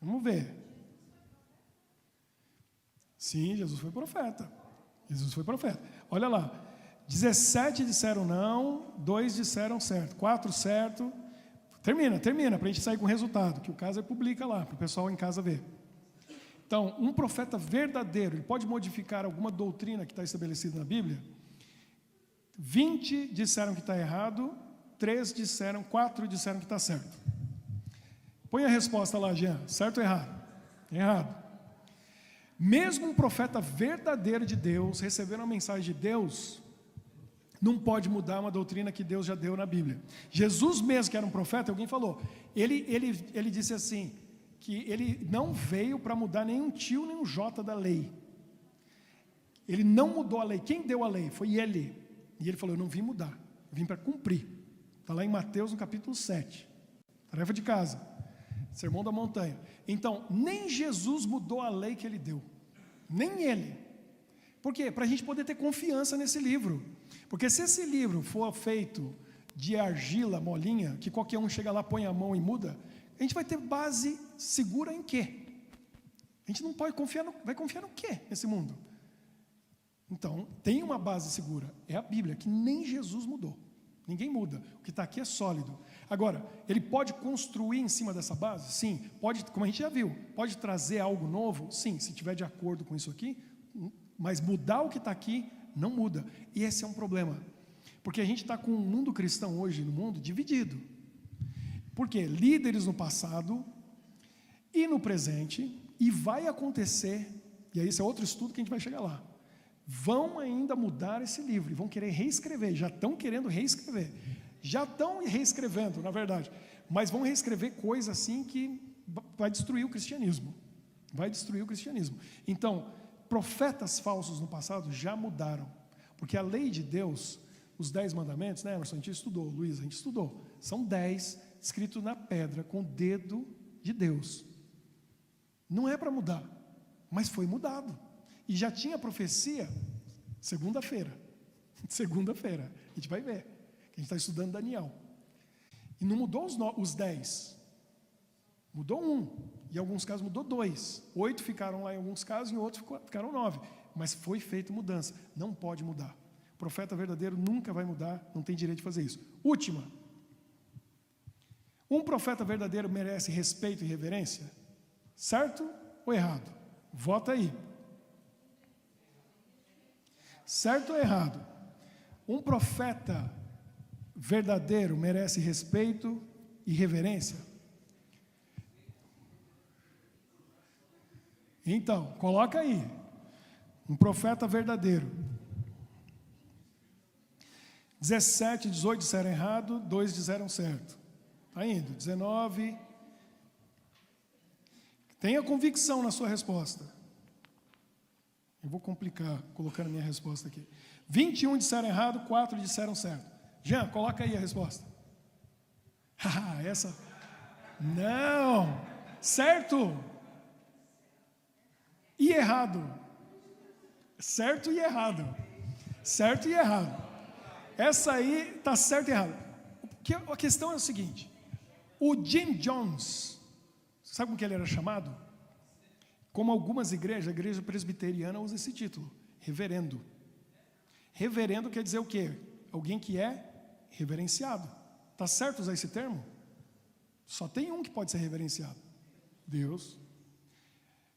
Vamos ver. Sim, Jesus foi profeta. Jesus foi profeta. Olha lá, 17 disseram não, 2 disseram certo, 4 certo. Termina, para a gente sair com o resultado, que o caso publica lá, para o pessoal em casa ver. Então, um profeta verdadeiro, ele pode modificar alguma doutrina que está estabelecida na Bíblia? 20 disseram que está errado, 4 disseram que está certo. Põe a resposta lá, Jean, certo ou errado? Errado. Mesmo um profeta verdadeiro de Deus, recebendo a mensagem de Deus, não pode mudar uma doutrina que Deus já deu na Bíblia. Jesus mesmo, que era um profeta, alguém falou, ele disse assim, que ele não veio para mudar nem um tio nem um jota da lei. Ele não mudou a lei. Quem deu a lei? Foi ele. E ele falou, eu não vim mudar, eu vim para cumprir. Está lá em Mateus, no capítulo 7. Tarefa de casa. Sermão da montanha. Então, nem Jesus mudou a lei que ele deu. Nem ele. Por quê? Para a gente poder ter confiança nesse livro. Porque se esse livro for feito de argila molinha, que qualquer um chega lá, põe a mão e muda, a gente vai ter base segura em quê? A gente não pode confiar vai confiar no quê nesse mundo? Então, tem uma base segura, é a Bíblia, que nem Jesus mudou. Ninguém muda, o que está aqui é sólido. Agora, ele pode construir em cima dessa base? Sim. Pode, como a gente já viu, pode trazer algo novo? Sim, se estiver de acordo com isso aqui, mas mudar o que está aqui, não muda. E esse é um problema, porque a gente está com um mundo cristão hoje no mundo dividido. Por quê? Líderes no passado e no presente, e vai acontecer, e aí esse é outro estudo que a gente vai chegar lá, vão ainda mudar esse livro, e vão querer reescrever, já estão querendo reescrever, já estão reescrevendo, na verdade, mas vão reescrever coisa assim que vai destruir o cristianismo, Então, profetas falsos no passado já mudaram, porque a lei de Deus, os 10 mandamentos, né, Emerson, a gente estudou, Luiz, a gente estudou, são 10 escritos na pedra, com o dedo de Deus, não é para mudar, mas foi mudado. E já tinha profecia segunda-feira, a gente vai ver, que a gente está estudando Daniel. E não mudou os 10, mudou 1, em alguns casos mudou 2, 8 ficaram lá em alguns casos, em outros ficaram 9, mas foi feita mudança, não pode mudar. O profeta verdadeiro nunca vai mudar, não tem direito de fazer isso. Última, um profeta verdadeiro merece respeito e reverência? Certo ou errado? Vota aí. Certo ou errado? Um profeta verdadeiro merece respeito e reverência? Então, coloca aí. Um profeta verdadeiro. 17, 18 disseram errado, 2 disseram certo. Está indo. 19. Tenha convicção na sua resposta. Eu vou complicar colocando a minha resposta aqui. 21 disseram errado, 4 disseram certo. Jean, coloca aí a resposta. Essa. Não. Certo e errado. Certo e errado. Certo e errado. Essa aí está certo e errado. Porque a questão é o seguinte. O Jim Jones, sabe como que ele era chamado? Como algumas igrejas, a igreja presbiteriana usa esse título, reverendo. Reverendo quer dizer o quê? Alguém que é reverenciado. Está certo usar esse termo? Só tem um que pode ser reverenciado, Deus.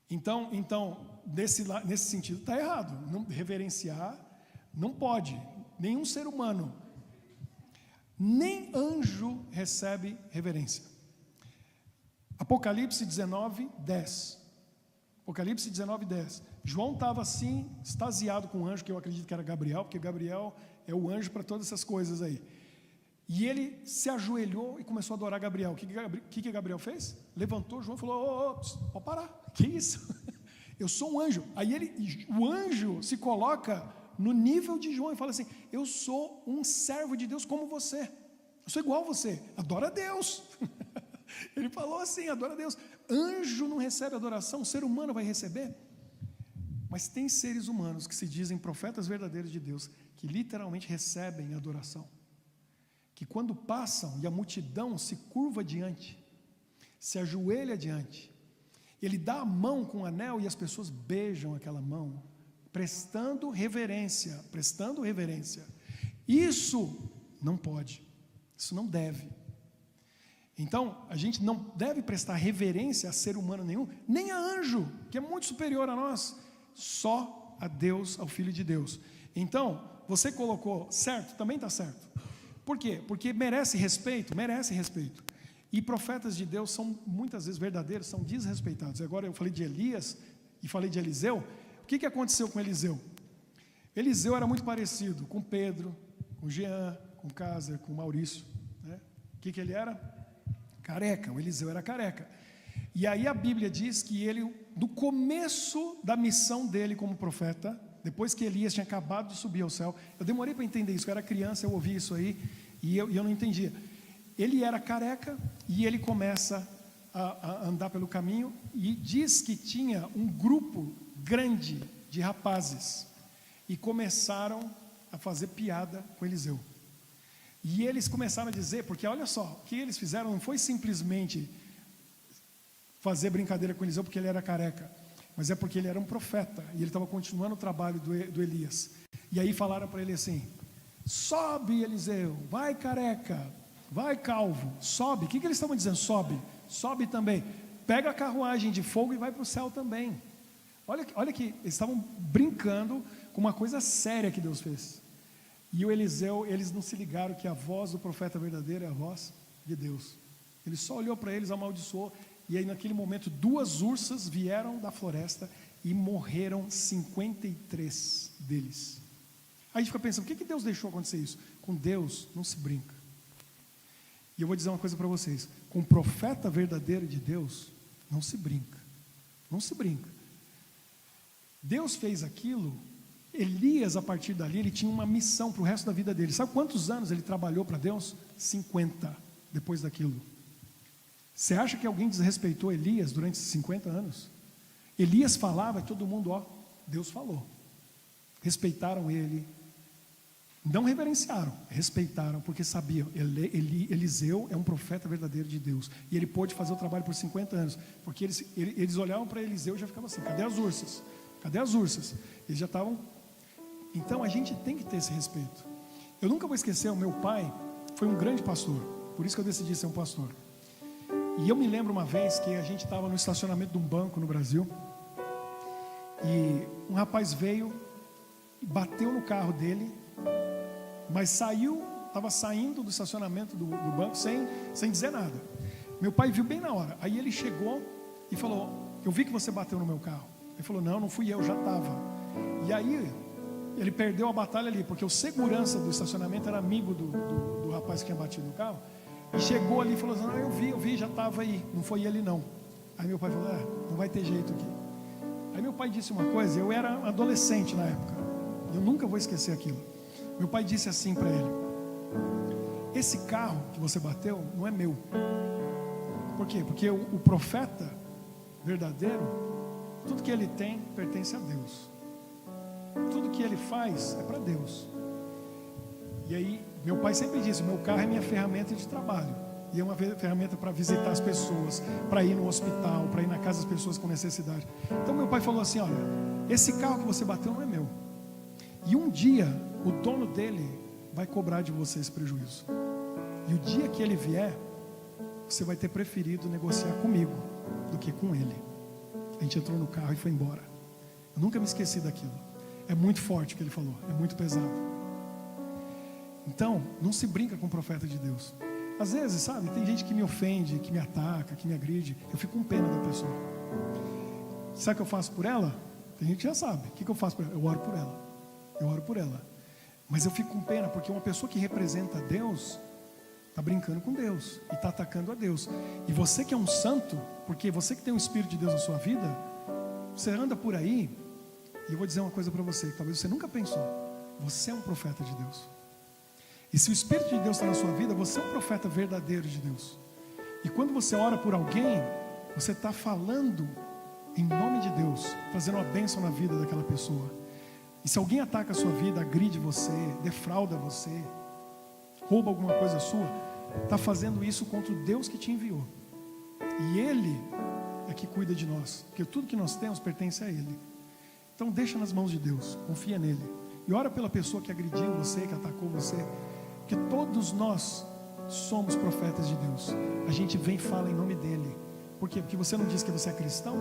Então nesse sentido está errado. Não, reverenciar não pode, nenhum ser humano, nem anjo recebe reverência. Apocalipse 19, 10. Apocalipse 19, 10. João estava assim, extasiado com o anjo, que eu acredito que era Gabriel, porque Gabriel é o anjo para todas essas coisas aí. E ele se ajoelhou e começou a adorar Gabriel. O que Gabriel fez? Levantou João e falou, pode parar, que isso? Eu sou um anjo. Aí o anjo se coloca no nível de João e fala assim, eu sou um servo de Deus como você. Eu sou igual a você, adora a Deus. Ele falou assim, adora a Deus. Anjo não recebe adoração, ser humano vai receber. Mas tem seres humanos que se dizem profetas verdadeiros de Deus, que literalmente recebem adoração. Que quando passam e a multidão se curva diante, se ajoelha diante, ele dá a mão com o anel e as pessoas beijam aquela mão, prestando reverência. Isso não pode, isso não deve. Então, a gente não deve prestar reverência a ser humano nenhum, nem a anjo, que é muito superior a nós, só a Deus, ao Filho de Deus. Então, você colocou certo, também está certo. Por quê? Porque merece respeito. E profetas de Deus são muitas vezes verdadeiros, são desrespeitados. Agora eu falei de Elias e falei de Eliseu. O que aconteceu com Eliseu? Eliseu era muito parecido com Pedro, com Jean, com Cáser, com Maurício, né? O que ele era? Careca. O Eliseu era careca. E aí a Bíblia diz que ele no começo da missão dele como profeta, depois que Elias tinha acabado de subir ao céu, eu demorei para entender isso, eu era criança, eu ouvi isso aí, e eu não entendia. Ele era careca, e ele começa a andar pelo caminho, e diz que tinha um grupo grande de rapazes, e começaram a fazer piada com Eliseu. E eles começaram a dizer, porque olha só, o que eles fizeram não foi simplesmente fazer brincadeira com Eliseu porque ele era careca, mas é porque ele era um profeta, e ele estava continuando o trabalho do Elias. E aí falaram para ele assim: sobe, Eliseu, vai careca, vai calvo, sobe. O que eles estavam dizendo? Sobe também, pega a carruagem de fogo e vai para o céu também. Olha que eles estavam brincando com uma coisa séria que Deus fez. E o Eliseu, eles não se ligaram que a voz do profeta verdadeiro é a voz de Deus. Ele só olhou para eles, amaldiçoou, e aí naquele momento 2 ursas vieram da floresta e morreram 53 deles. Aí a gente fica pensando, por que Deus deixou acontecer isso? Com Deus não se brinca. E eu vou dizer uma coisa para vocês, com o profeta verdadeiro de Deus, não se brinca. Não se brinca. Deus fez aquilo. Elias, a partir dali, ele tinha uma missão para o resto da vida dele. Sabe quantos anos ele trabalhou para Deus? 50, depois daquilo. Você acha que alguém desrespeitou Elias durante esses 50 anos? Elias falava e todo mundo, Deus falou. Respeitaram ele. Não reverenciaram, respeitaram, porque sabiam, Eliseu é um profeta verdadeiro de Deus. E ele pôde fazer o trabalho por 50 anos. Porque eles olhavam para Eliseu e já ficavam assim, cadê as ursas? Cadê as ursas? Eles já estavam... Então a gente tem que ter esse respeito. Eu nunca vou esquecer, o meu pai foi um grande pastor, por isso que eu decidi ser um pastor. E eu me lembro uma vez que a gente estava no estacionamento de um banco no Brasil, e um rapaz veio e bateu no carro dele, mas estava saindo do estacionamento do banco sem dizer nada. Meu pai viu bem na hora. Aí ele chegou e falou: eu vi que você bateu no meu carro. Ele falou: não fui eu, já estava. E aí ele perdeu a batalha ali, porque o segurança do estacionamento era amigo do rapaz que tinha batido no carro, e chegou ali e falou assim: não, eu vi, já estava aí, não foi ele não. Aí meu pai falou: não vai ter jeito aqui. Aí meu pai disse uma coisa, eu era adolescente na época, eu nunca vou esquecer aquilo. Meu pai disse assim para ele: esse carro que você bateu não é meu. Por quê? Porque o profeta verdadeiro, tudo que ele tem pertence a Deus. Tudo que ele faz é para Deus. E aí, meu pai sempre disse: meu carro é minha ferramenta de trabalho. E é uma ferramenta para visitar as pessoas, para ir no hospital, para ir na casa das pessoas com necessidade. Então meu pai falou assim: olha, esse carro que você bateu não é meu. E um dia, o dono dele vai cobrar de você esse prejuízo. E o dia que ele vier, você vai ter preferido negociar comigo do que com ele. A gente entrou no carro e foi embora. Eu nunca me esqueci daquilo. É muito forte o que ele falou, é muito pesado. Então, não se brinca com o profeta de Deus. Às vezes, sabe, tem gente que me ofende, que me ataca, que me agride. Eu fico com pena da pessoa. Sabe o que eu faço por ela? Tem gente que já sabe. O que eu faço por ela? Eu oro por ela. Eu oro por ela. Mas eu fico com pena, porque uma pessoa que representa Deus está brincando com Deus e está atacando a Deus. E você que é um santo, porque você que tem o Espírito de Deus na sua vida, você anda por aí, e eu vou dizer uma coisa para você, que talvez você nunca pensou: você é um profeta de Deus. E se o Espírito de Deus está na sua vida, você é um profeta verdadeiro de Deus. E quando você ora por alguém, você está falando em nome de Deus, fazendo uma bênção na vida daquela pessoa. E se alguém ataca a sua vida, agride você, defrauda você, rouba alguma coisa sua, está fazendo isso contra o Deus que te enviou. E Ele é que cuida de nós, porque tudo que nós temos pertence a Ele. Então deixa nas mãos de Deus, confia nele. E ora pela pessoa que agrediu você, que atacou você. Porque todos nós somos profetas de Deus. A gente vem e fala em nome dele. Por quê? Porque você não diz que você é cristão?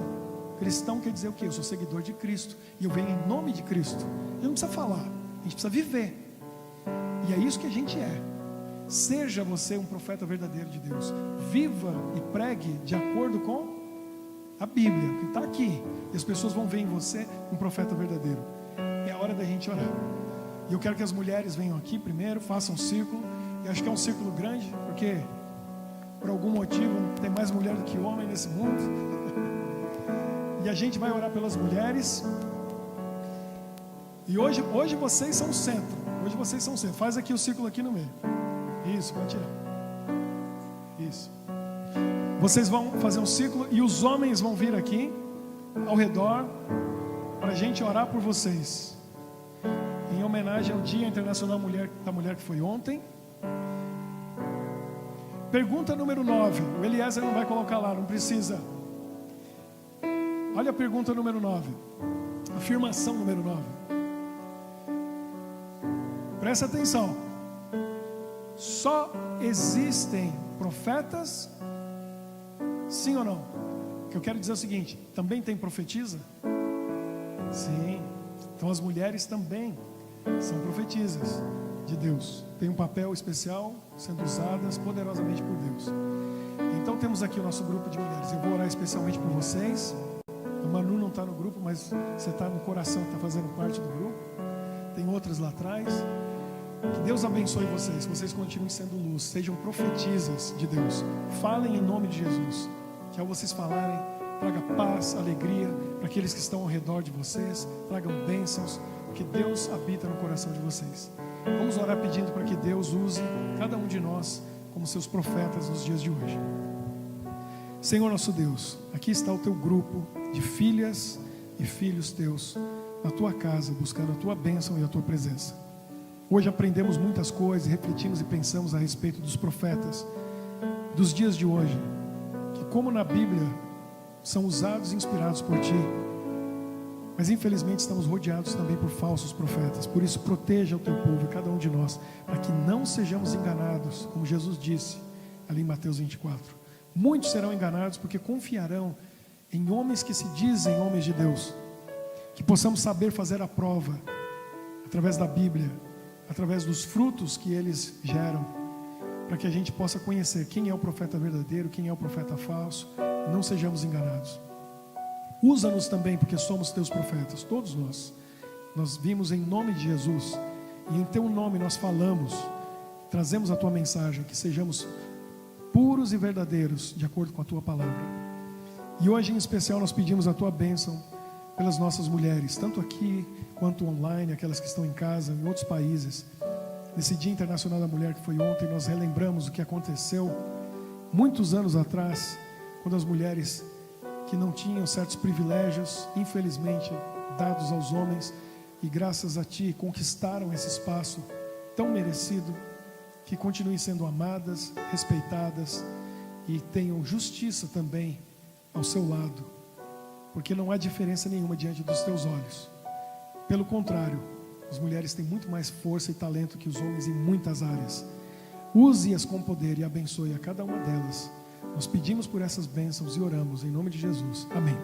Cristão quer dizer o quê? Eu sou seguidor de Cristo, e eu venho em nome de Cristo. A gente não precisa falar, a gente precisa viver. E é isso que a gente é. Seja você um profeta verdadeiro de Deus. Viva e pregue de acordo com a Bíblia, que está aqui. E as pessoas vão ver em você um profeta verdadeiro. É a hora da gente orar. E eu quero que as mulheres venham aqui primeiro, façam um círculo. E acho que é um círculo grande, porque por algum motivo tem mais mulher do que homem nesse mundo. E a gente vai orar pelas mulheres. E hoje vocês são o centro. Hoje vocês são o centro. Faz aqui o círculo aqui no meio. Isso, pode tirar. Isso. Vocês vão fazer um círculo e os homens vão vir aqui ao redor para a gente orar por vocês. Em homenagem ao Dia Internacional da Mulher que foi ontem. Pergunta número 9. O Eliezer não vai colocar lá, não precisa. Olha a pergunta número 9. Afirmação número 9. Presta atenção. Só existem profetas? Sim ou não? O que eu quero dizer é o seguinte: também tem profetisa? Sim. Então as mulheres também são profetisas de Deus. Tem um papel especial sendo usadas poderosamente por Deus. Então temos aqui o nosso grupo de mulheres. Eu vou orar especialmente por vocês. A Manu não está no grupo, mas você está no coração, está fazendo parte do grupo. Tem outras lá atrás. Que Deus abençoe vocês, que vocês continuem sendo luz, sejam profetisas de Deus. Falem em nome de Jesus. Que ao vocês falarem, traga paz, alegria para aqueles que estão ao redor de vocês. Tragam bênçãos, porque Deus habita no coração de vocês. Vamos orar pedindo para que Deus use cada um de nós como seus profetas nos dias de hoje. Senhor nosso Deus, aqui está o teu grupo de filhas e filhos teus na tua casa, buscando a tua bênção e a tua presença. Hoje aprendemos muitas coisas, refletimos e pensamos a respeito dos profetas dos dias de hoje, que como na Bíblia são usados e inspirados por ti, mas infelizmente estamos rodeados também por falsos profetas. Por isso proteja o teu povo e cada um de nós, para que não sejamos enganados, como Jesus disse ali em Mateus 24. Muitos serão enganados porque confiarão em homens que se dizem homens de Deus. Que possamos saber fazer a prova através da Bíblia, através dos frutos que eles geram, para que a gente possa conhecer quem é o profeta verdadeiro, quem é o profeta falso, e não sejamos enganados. Usa-nos também, porque somos teus profetas, todos nós. Nós vimos em nome de Jesus, e em teu nome nós falamos, trazemos a tua mensagem, que sejamos puros e verdadeiros, de acordo com a tua palavra. E hoje em especial nós pedimos a tua bênção pelas nossas mulheres, tanto aqui quanto online, aquelas que estão em casa, em outros países. Nesse Dia Internacional da Mulher que foi ontem, nós relembramos o que aconteceu muitos anos atrás, quando as mulheres que não tinham certos privilégios, infelizmente dados aos homens, e graças a ti conquistaram esse espaço tão merecido, que continuem sendo amadas, respeitadas e tenham justiça também ao seu lado, porque não há diferença nenhuma diante dos teus olhos. Pelo contrário, as mulheres têm muito mais força e talento que os homens em muitas áreas. Use-as com poder e abençoe a cada uma delas. Nós pedimos por essas bênçãos e oramos em nome de Jesus. Amém.